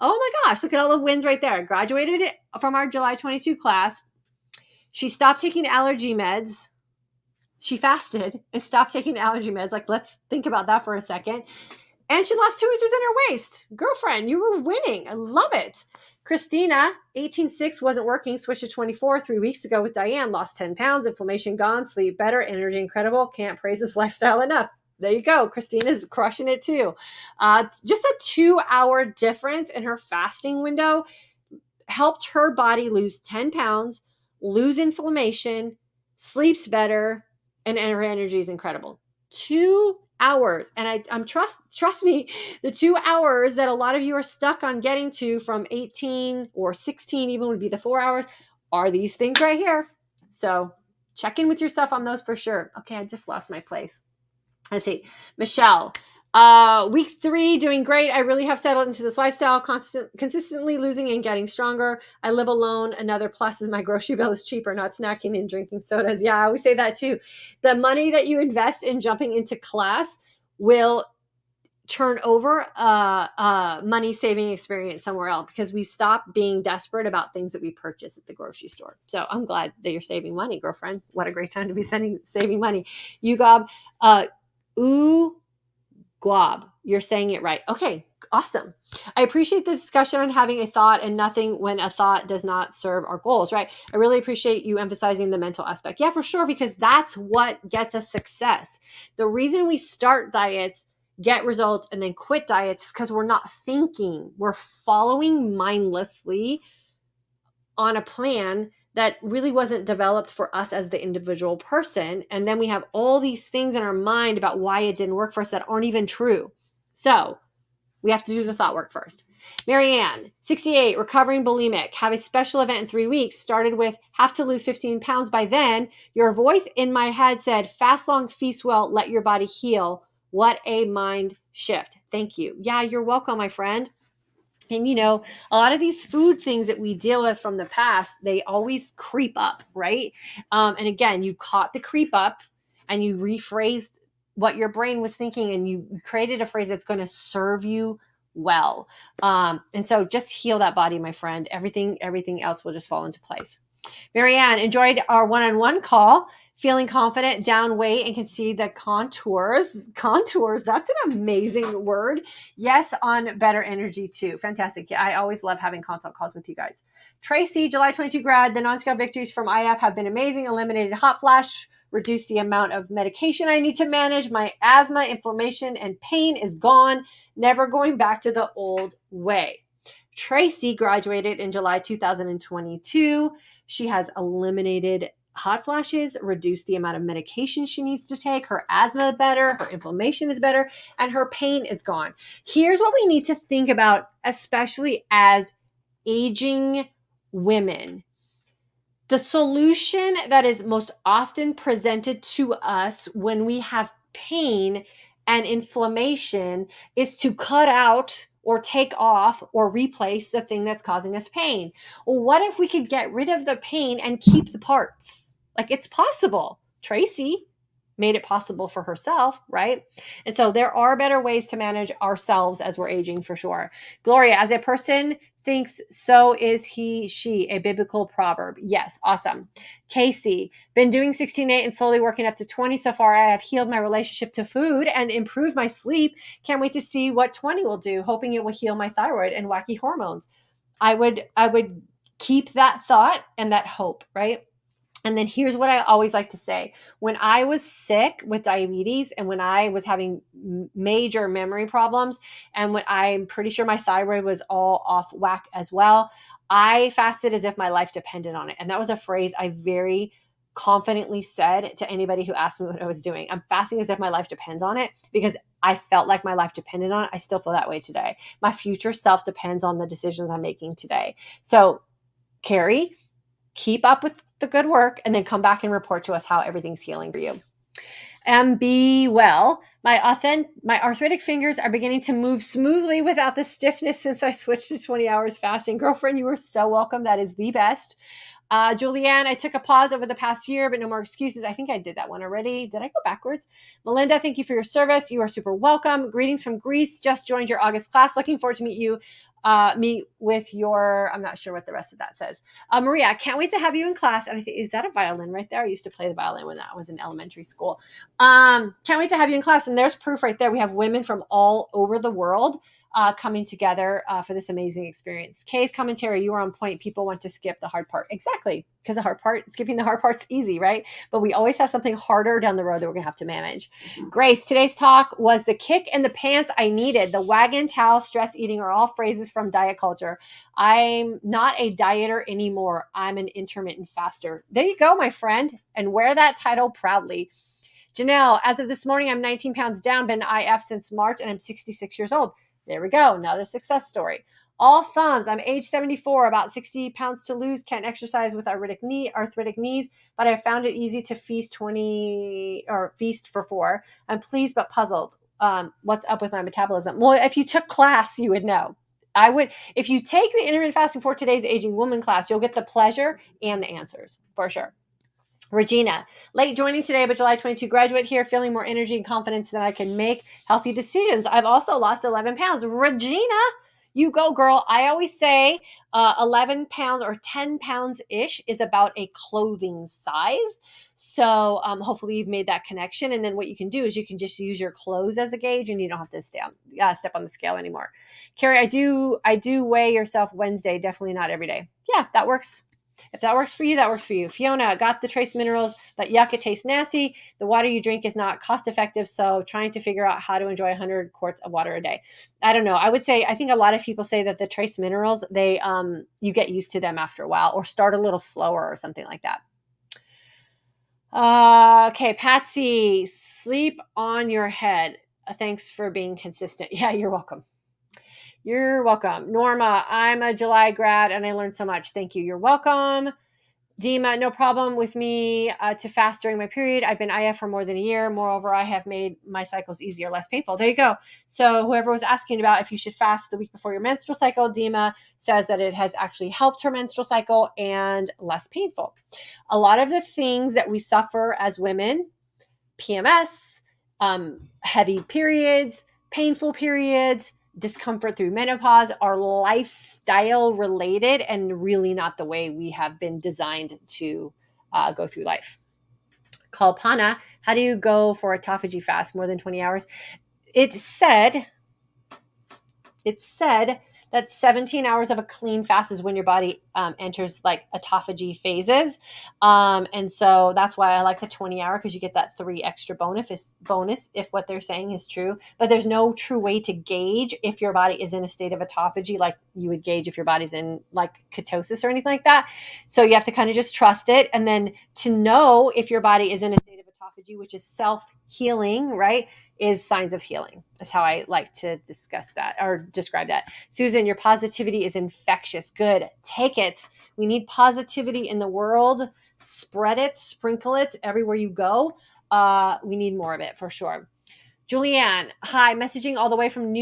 S1: Oh my gosh. Look at all the wins right there. Graduated from our July 22 class. She stopped taking allergy meds. She fasted and stopped taking allergy meds. Like, let's think about that for a second. And she lost 2 inches in her waist. Girlfriend, you were winning. I love it. Christina, 18.6 wasn't working. Switched to 24 3 weeks ago with DYANN. Lost 10 pounds. Inflammation gone. Sleep better. Energy incredible. Can't praise this lifestyle enough. There you go. Christina's crushing it too. Just a 2-hour difference in her fasting window helped her body lose 10 pounds, lose inflammation, sleeps better, and her energy is incredible. 2 hours. And I'm trust me, the 2 hours that a lot of you are stuck on getting to from 18 or 16 even would be the 4 hours are these things right here. So check in with yourself on those for sure. Okay, I just lost my place. Let's see. Michelle, week 3, doing great. I really have settled into this lifestyle, consistently losing and getting stronger. I live alone. Another plus is my grocery bill is cheaper, not snacking and drinking sodas. Yeah, I always say that too. The money that you invest in jumping into class will turn over a money saving experience somewhere else, because we stop being desperate about things that we purchase at the grocery store. So I'm glad that you're saving money, girlfriend. What a great time to be saving money. You gob, Guab, you're saying it right. Okay, awesome. I appreciate the discussion on having a thought and nothing when a thought does not serve our goals, right? I really appreciate you emphasizing the mental aspect. Yeah, for sure, because that's what gets us success. The reason we start diets, get results, and then quit diets is because we're not thinking. We're following mindlessly on a plan that really wasn't developed for us as the individual person. And then we have all these things in our mind about why it didn't work for us that aren't even true. So we have to do the thought work first. Marianne, 68, recovering bulimic, have a special event in 3 weeks, started with have to lose 15 pounds by then. Your voice in my head said, fast long, feast well, let your body heal. What a mind shift. Thank you. Yeah, you're welcome, my friend. And, a lot of these food things that we deal with from the past, they always creep up, right? And again, you caught the creep up and you rephrased what your brain was thinking, and you created a phrase that's going to serve you well. And so just heal that body, my friend. Everything else will just fall into place. Marianne, enjoyed our one-on-one call. Feeling confident, down weight, and can see the contours. Contours, that's an amazing word. Yes, on better energy too. Fantastic. Yeah, I always love having consult calls with you guys. Tracy, July 22 grad, the non-scale victories from IF have been amazing. Eliminated hot flash, reduced the amount of medication I need to manage. My asthma, inflammation, and pain is gone. Never going back to the old way. Tracy graduated in July 2022. She has eliminated hot flashes, reduced the amount of medication she needs to take. Her asthma is better, her inflammation is better, and her pain is gone. Here's what we need to think about, especially as aging women. The solution that is most often presented to us when we have pain and inflammation is to cut out or take off or replace the thing that's causing us pain. Well, what if we could get rid of the pain and keep the parts? Like, it's possible. Tracy made it possible for herself, right? And so there are better ways to manage ourselves as we're aging, for sure. Gloria, as a person thinks, so is he, she, a biblical proverb. Yes, awesome. Casey, been doing 16-8 and slowly working up to 20 so far. I have healed my relationship to food and improved my sleep. Can't wait to see what 20 will do, hoping it will heal my thyroid and wacky hormones. I would keep that thought and that hope, right? And then here's what I always like to say. When I was sick with diabetes and when I was having major memory problems, and when I'm pretty sure my thyroid was all off whack as well, I fasted as if my life depended on it. And that was a phrase I very confidently said to anybody who asked me what I was doing. I'm fasting as if my life depends on it because I felt like my life depended on it. I still feel that way today. My future self depends on the decisions I'm making today. So, Carrie, keep up with the good work and then come back and report to us how everything's healing for you. And be well. My arthritic fingers are beginning to move smoothly without the stiffness since I switched to 20 hours fasting. Girlfriend, you are so welcome. That is the best. Julianne, I took a pause over the past year, but no more excuses. I think I did that one already. Did I go backwards? Melinda, thank you for your service. You are super welcome. Greetings from Greece. Just joined your August class. Looking forward to meet with your, I'm not sure what the rest of that says. Maria, can't wait to have you in class. And I think, is that a violin right there? I used to play the violin when I was in elementary school. Can't wait to have you in class. And there's proof right there. We have women from all over the world coming together for this amazing experience. Kay's commentary, you were on point. People want to skip the hard part. Exactly. Because skipping the hard part's easy, right? But we always have something harder down the road that we're going to have to manage. Grace, today's talk was the kick in the pants I needed. The wagon, towel, stress eating are all phrases from diet culture. I'm not a dieter anymore. I'm an intermittent faster. There you go, my friend. And wear that title proudly. Janelle, as of this morning, I'm 19 pounds down, been IF since March, and I'm 66 years old. There we go. Another success story. All thumbs. I'm age 74, about 60 pounds to lose. Can't exercise with arthritic knees, but I found it easy to feast for 4. I'm pleased but puzzled. What's up with my metabolism? Well, if you took class, you would know. If you take the Intermittent Fasting for Today's Aging Woman class, you'll get the pleasure and the answers for sure. Regina, late joining today, but July 22 graduate here, feeling more energy and confidence that I can make healthy decisions. I've also lost 11 pounds. Regina, you go, girl. I always say 11 pounds or 10 pounds-ish is about a clothing size. So hopefully you've made that connection. And then what you can do is you can just use your clothes as a gauge and you don't have to step on the scale anymore. Carrie, I do weigh yourself Wednesday, definitely not every day. Yeah, that works. If that works for you, that works for you. Fiona, got the trace minerals, but yuck, it tastes nasty. The water you drink is not cost effective, so trying to figure out how to enjoy 100 quarts of water a day. I don't know. I think a lot of people say that the trace minerals, you get used to them after a while or start a little slower or something like that. Okay, Patsy, sleep on your head. Thanks for being consistent. Yeah, you're welcome. You're welcome. Norma, I'm a July grad and I learned so much. Thank you. You're welcome. Dima, no problem with me to fast during my period. I've been IF for more than a year. Moreover, I have made my cycles easier, less painful. There you go. So whoever was asking about if you should fast the week before your menstrual cycle, Dima says that it has actually helped her menstrual cycle and less painful. A lot of the things that we suffer as women, PMS, heavy periods, painful periods, discomfort through menopause are lifestyle related and really not the way we have been designed to go through life. Kalpana, how do you go for a autophagy fast more than 20 hours? It said that 17 hours of a clean fast is when your body enters like autophagy phases. And so that's why I like the 20-hour, because you get that 3 extra bonus if what they're saying is true. But there's no true way to gauge if your body is in a state of autophagy like you would gauge if your body's in like ketosis or anything like that. So you have to kind of just trust it. And then to know if your body is in a state of autophagy, which is self-healing, right, is signs of healing. That's how I like to discuss that or describe that. Susan, your positivity is infectious. Good. Take it. We need positivity in the world. Spread it, sprinkle it everywhere you go. We need more of it for sure. Julianne, hi, messaging all the way from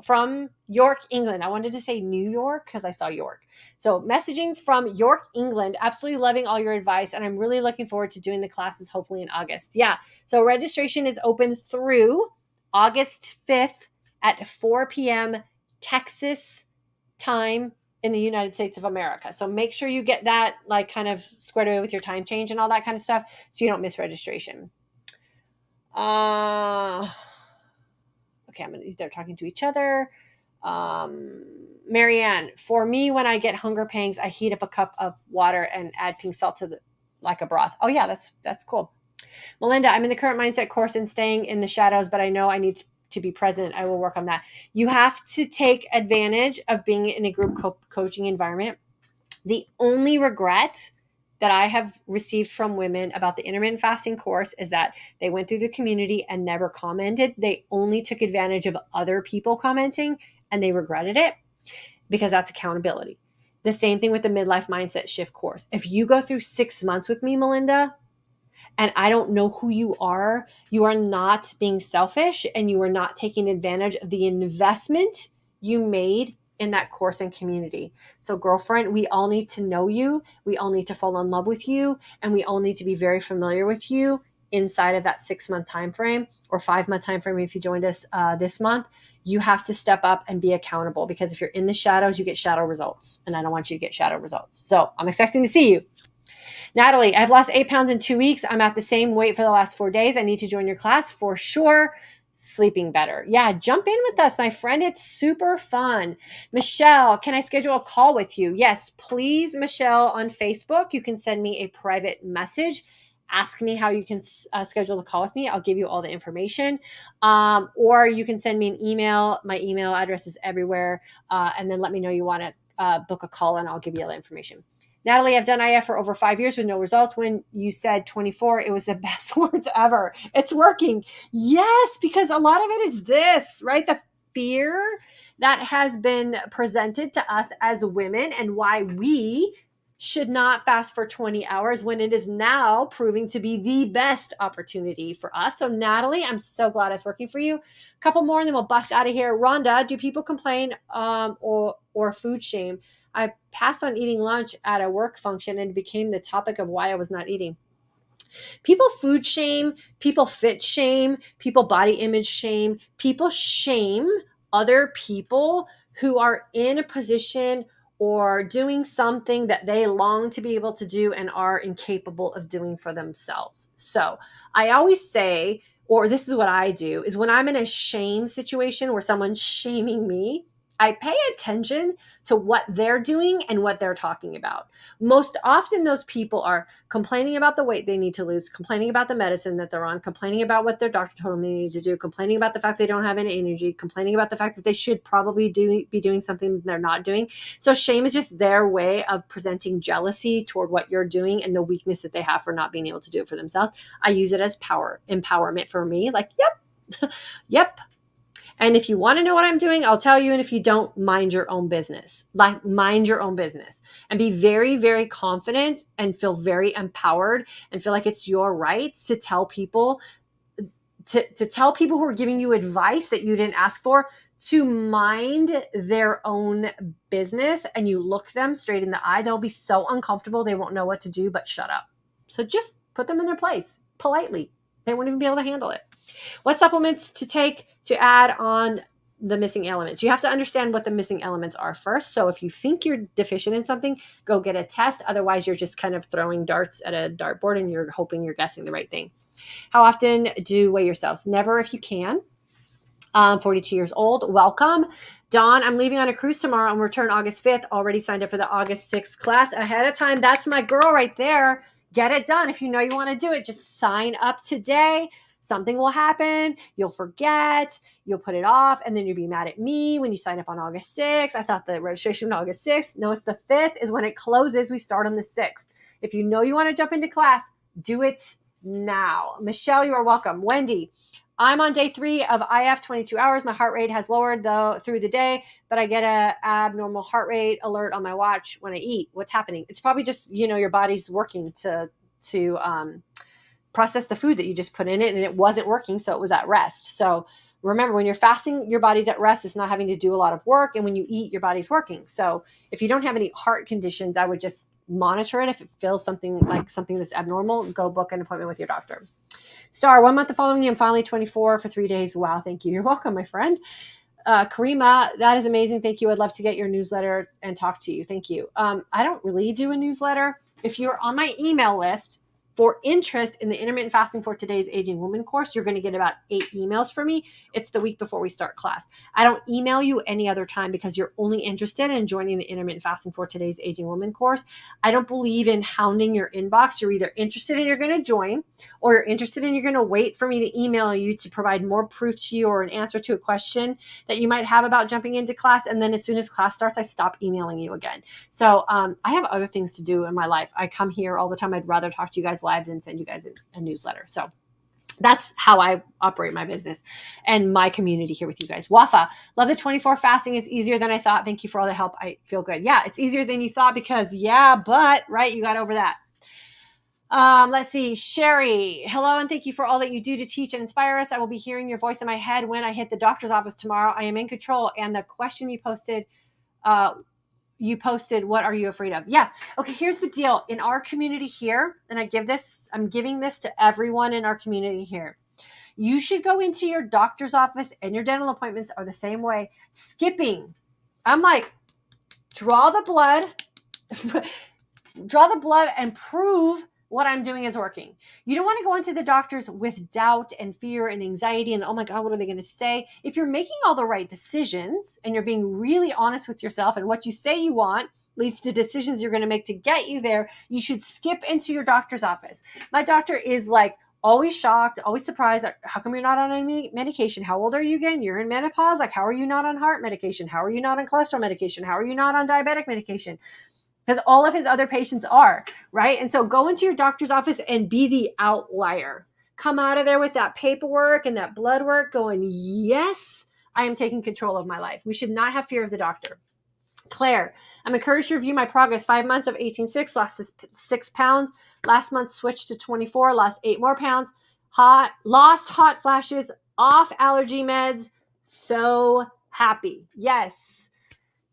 S1: from York, England. I wanted to say New York because I saw York. So messaging from York, England, absolutely loving all your advice. And I'm really looking forward to doing the classes hopefully in August. Yeah. So registration is open through August 5th at 4 p.m. Texas time in the United States of America. So make sure you get that like kind of squared away with your time change and all that kind of stuff so you don't miss registration. Okay, they're talking to each other. Marianne, for me, when I get hunger pangs, I heat up a cup of water and add pink salt to the like a broth. Oh yeah, that's cool. Melinda, I'm in the current mindset course and staying in the shadows, but I know I need to be present. I will work on that. You have to take advantage of being in a group coaching environment. The only regret that I have received from women about the intermittent fasting course is that they went through the community and never commented. They only took advantage of other people commenting and they regretted it because that's accountability. The same thing with the midlife mindset shift course. If you go through 6 months with me, Melinda, and I don't know who you are not being selfish and you are not taking advantage of the investment you made in that course and community. So girlfriend, we all need to know you. We all need to fall in love with you. And we all need to be very familiar with you inside of that 6 month time frame or 5 month time frame. If you joined us this month, you have to step up and be accountable, because if you're in the shadows, you get shadow results. And I don't want you to get shadow results. So I'm expecting to see you. Natalie, I've lost 8 pounds in 2 weeks. I'm at the same weight for the last 4 days. I need to join your class for sure. Sleeping better. Yeah, jump in with us, my friend. It's super fun. Michelle, can I schedule a call with you? Yes, please, Michelle, on Facebook. You can send me a private message. Ask me how you can schedule a call with me. I'll give you all the information. Or you can send me an email. My email address is everywhere. And then let me know you want to book a call and I'll give you all the information. Natalie, I've done IF for over 5 years with no results. When you said 24, it was the best words ever. It's working. Yes, because a lot of it is this, right? The fear that has been presented to us as women and why we should not fast for 20 hours when it is now proving to be the best opportunity for us. So Natalie, I'm so glad it's working for you. A couple more and then we'll bust out of here. Rhonda, do people complain or food shame? I passed on eating lunch at a work function and it became the topic of why I was not eating. People food shame, people fit shame, people body image shame, people shame other people who are in a position or doing something that they long to be able to do and are incapable of doing for themselves. So I always say, or this is what I do, is when I'm in a shame situation where someone's shaming me, I pay attention to what they're doing and what they're talking about. Most often those people are complaining about the weight they need to lose, complaining about the medicine that they're on, complaining about what their doctor told them they need to do, complaining about the fact they don't have any energy, complaining about the fact that they should probably be doing something they're not doing. So shame is just their way of presenting jealousy toward what you're doing and the weakness that they have for not being able to do it for themselves. I use it as empowerment for me. Like, yep, yep. And if you want to know what I'm doing, I'll tell you. And if you don't, mind your own business. Like, mind your own business and be very, very confident and feel very empowered and feel like it's your rights to tell people, to tell people who are giving you advice that you didn't ask for, to mind their own business. And you look them straight in the eye. They'll be so uncomfortable. They won't know what to do, but shut up. So just put them in their place politely. They won't even be able to handle it. What supplements to take to add on the missing elements? You have to understand what the missing elements are first. So if you think you're deficient in something, go get a test. Otherwise, you're just kind of throwing darts at a dartboard and you're hoping you're guessing the right thing. How often do you weigh yourselves? Never if you can. 42 years old. Welcome. Dawn, I'm leaving on a cruise tomorrow and return August 5th. Already signed up for the August 6th class ahead of time. That's my girl right there. Get it done. If you know you want to do it, just sign up today. Something will happen. You'll forget. You'll put it off. And then you'll be mad at me when you sign up on August 6th. I thought the registration was August 6th. No, it's the 5th is when it closes. We start on the 6th. If you know you want to jump into class, do it now. Michelle, you are welcome. Wendy, I'm on day 3 of IF, 22 hours. My heart rate has lowered though through the day, but I get a abnormal heart rate alert on my watch when I eat. What's happening? It's probably just, your body's working to process the food that you just put in it, and it wasn't working, so it was at rest. So remember, when you're fasting, your body's at rest. It's not having to do a lot of work, and when you eat, your body's working. So if you don't have any heart conditions, I would just monitor it. If it feels something that's abnormal, go book an appointment with your doctor. Star, 1 month of following you. I'm finally 24 for 3 days. Wow, thank you. You're welcome, my friend. Karima, that is amazing. Thank you. I'd love to get your newsletter and talk to you. Thank you. I don't really do a newsletter. If you're on my email list, for interest in the Intermittent Fasting for Today's Aging Woman course, you're going to get about 8 emails from me. It's the week before we start class. I don't email you any other time because you're only interested in joining the Intermittent Fasting for Today's Aging Woman course. I don't believe in hounding your inbox. You're either interested and you're going to join, or you're interested and you're going to wait for me to email you to provide more proof to you or an answer to a question that you might have about jumping into class. And then as soon as class starts, I stop emailing you again. So I have other things to do in my life. I come here all the time. I'd rather talk to you guys live than send you guys a newsletter. So that's how I operate my business and my community here with you guys. Wafa, love the 24 fasting. It's easier than I thought. Thank you for all the help. I feel good. Yeah, it's easier than you thought because right, you got over that. Let's see. Sherry, hello, and thank you for all that you do to teach and inspire us. I will be hearing your voice in my head when I hit the doctor's office tomorrow. I am in control. And the question you posted, what are you afraid of? Yeah. Okay. Here's the deal. In our community here, and I'm giving this to everyone in our community here. You should go into your doctor's office, and your dental appointments are the same way. Skipping. I'm like, draw the blood and prove what I'm doing is working. You don't want to go into the doctors with doubt and fear and anxiety and, oh my God, what are they going to say? If you're making all the right decisions and you're being really honest with yourself and what you say you want leads to decisions you're going to make to get you there, you should skip into your doctor's office. My doctor is like always shocked, always surprised. How come you're not on any medication? How old are you again? You're in menopause. Like, how are you not on heart medication? How are you not on cholesterol medication? How are you not on diabetic medication? Because all of his other patients are, right? And so go into your doctor's office and be the outlier. Come out of there with that paperwork and that blood work going, yes, I am taking control of my life. We should not have fear of the doctor. Claire, I'm encouraged to review my progress. 5 months of 18.6, lost 6 pounds. Last month switched to 24, lost 8 more pounds. Lost hot flashes, off allergy meds. So happy. Yes.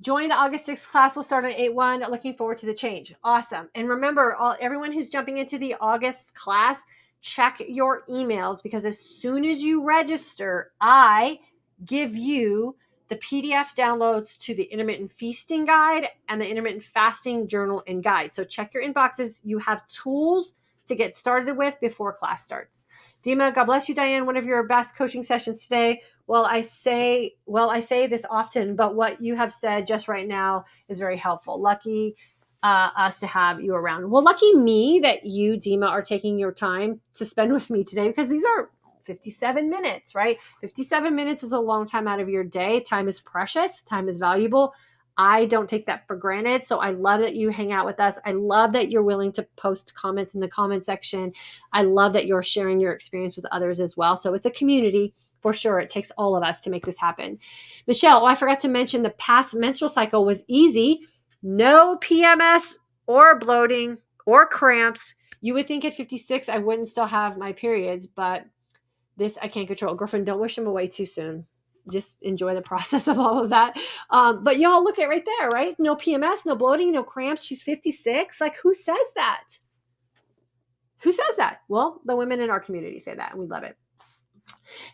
S1: Join the August 6th class. We'll start on 8/1. Looking forward to the change. Awesome. And remember, everyone who's jumping into the August class, check your emails because as soon as you register, I give you the PDF downloads to the Intermittent Feasting Guide and the Intermittent Fasting Journal and Guide. So check your inboxes. You have tools to get started with before class starts. Dima, God bless you, Diane. One of your best coaching sessions today. Well, I say this often, but what you have said just right now is very helpful. Lucky us to have you around. Well, lucky me that you, Dima, are taking your time to spend with me today because these are 57 minutes, right? 57 minutes is a long time out of your day. Time is precious. Time is valuable. I don't take that for granted. So I love that you hang out with us. I love that you're willing to post comments in the comment section. I love that you're sharing your experience with others as well. So it's a community for sure. It takes all of us to make this happen. Michelle, I forgot to mention the past menstrual cycle was easy. No PMS or bloating or cramps. You would think at 56, I wouldn't still have my periods, but this I can't control. Girlfriend, don't wish them away too soon. Just enjoy the process of all of that. But y'all look at right there, right? No PMS, no bloating, no cramps. She's 56. Like, who says that? Who says that? Well, the women in our community say that, and we love it.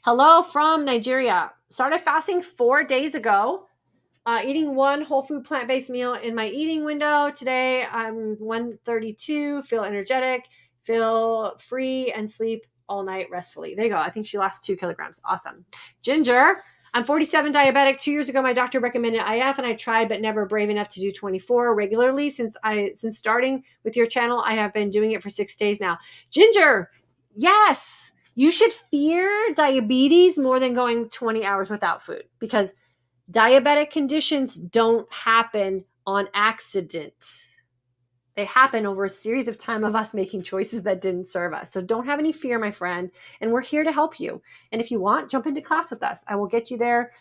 S1: Hello from Nigeria. Started fasting 4 days ago. Eating one whole food plant-based meal in my eating window. Today, I'm 132, feel energetic, feel free, and sleep all night restfully. There you go. I think she lost 2 kilograms. Awesome. Ginger, I'm 47 diabetic. 2 years ago, my doctor recommended IF and I tried, but never brave enough to do 24 regularly. Since starting with your channel, I have been doing it for 6 days now. Ginger, yes, you should fear diabetes more than going 20 hours without food because diabetic conditions don't happen on accident. They happen over a series of time of us making choices that didn't serve us. So don't have any fear, my friend. And we're here to help you. And if you want, jump into class with us. I will get you there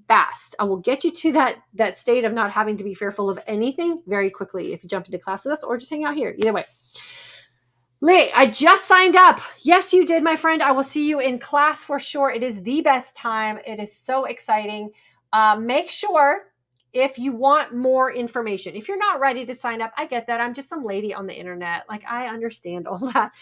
S1: fast. I will get you to that state of not having to be fearful of anything very quickly if you jump into class with us or just hang out here. Either way. Lee, I just signed up. Yes, you did, my friend. I will see you in class for sure. It is the best time. It is so exciting. Make sure if you want more information, if you're not ready to sign up, I get that. I'm just some lady on the internet. Like, I understand all that.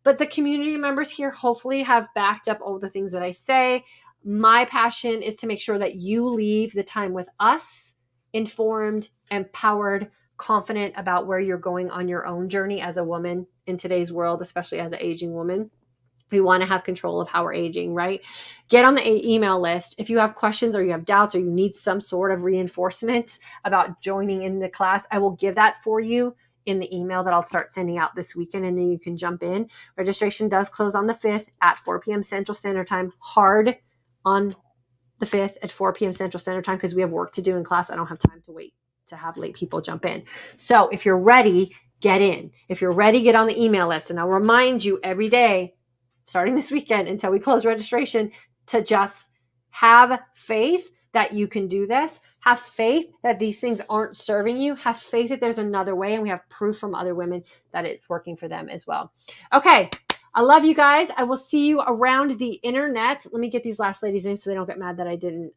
S1: But the community members here hopefully have backed up all the things that I say. My passion is to make sure that you leave the time with us informed, empowered, confident about where you're going on your own journey as a woman in today's world, especially as an aging woman. We want to have control of how we're aging, right? Get on the email list. If you have questions or you have doubts or you need some sort of reinforcement about joining in the class, I will give that for you in the email that I'll start sending out this weekend, and then you can jump in. Registration does close on the 5th at 4 p.m. Central Standard Time, hard on the 5th at 4 p.m. Central Standard Time because we have work to do in class. I don't have time to wait to have late people jump in. So if you're ready, get in. If you're ready, get on the email list. And I'll remind you every day, starting this weekend until we close registration, to just have faith that you can do this. Have faith that these things aren't serving you. Have faith that there's another way, and we have proof from other women that it's working for them as well. Okay, I love you guys. I will see you around the internet. Let me get these last ladies in so they don't get mad that I didn't.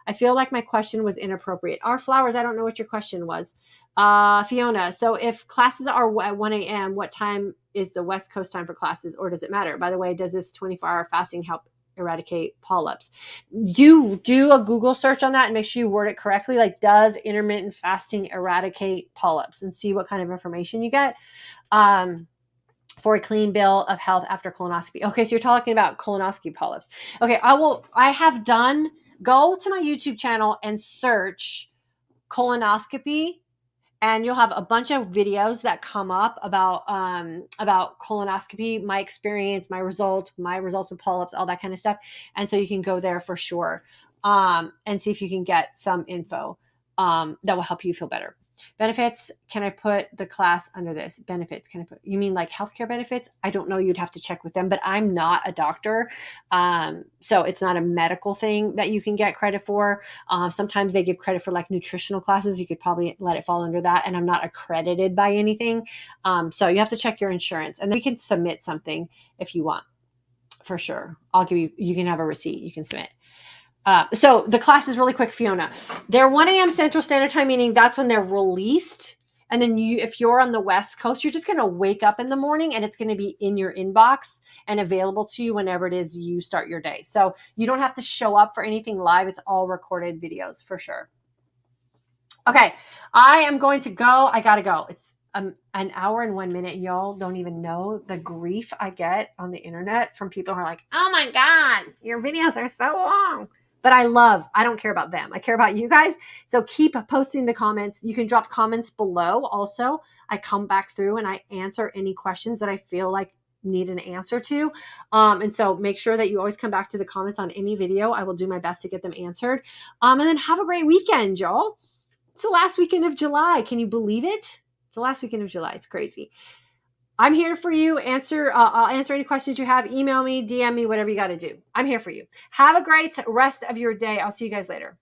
S1: I feel like my question was inappropriate. Our flowers, I don't know what your question was. Fiona, so if classes are at 1 a.m., what time is the West Coast time for classes, or does it matter? By the way, does this 24-hour fasting help eradicate polyps? Do a Google search on that and make sure you word it correctly. Like, does intermittent fasting eradicate polyps, and see what kind of information you get for a clean bill of health after colonoscopy. Okay, so you're talking about colonoscopy polyps. Okay, go to my YouTube channel and search colonoscopy, and you'll have a bunch of videos that come up about colonoscopy, my experience, my results with polyps, all that kind of stuff. And so you can go there for sure, and see if you can get some info that will help you feel better. Benefits, can I put the class under this? Benefits, you mean like healthcare benefits? I don't know, you'd have to check with them, but I'm not a doctor. So it's not a medical thing that you can get credit for. Sometimes they give credit for like nutritional classes. You could probably let it fall under that. And I'm not accredited by anything. So you have to check your insurance, and then we can submit something if you want, for sure. You can have a receipt you can submit. So the class is really quick, Fiona. They're 1 a.m. Central Standard Time, meaning that's when they're released. And then if you're on the West Coast, you're just going to wake up in the morning and it's going to be in your inbox and available to you whenever it is you start your day. So you don't have to show up for anything live. It's all recorded videos for sure. Okay, I am going to go. I got to go. It's an hour and 1 minute. Y'all don't even know the grief I get on the internet from people who are like, oh my God, your videos are so long. But I don't care about them. I care about you guys. So keep posting the comments. You can drop comments below. Also, I come back through and I answer any questions that I feel like need an answer to. And so make sure that you always come back to the comments on any video. I will do my best to get them answered. And then have a great weekend, y'all. It's the last weekend of July. Can you believe it? It's the last weekend of July. It's crazy. I'm here for you. I'll answer any questions you have. Email me, DM me, whatever you got to do. I'm here for you. Have a great rest of your day. I'll see you guys later.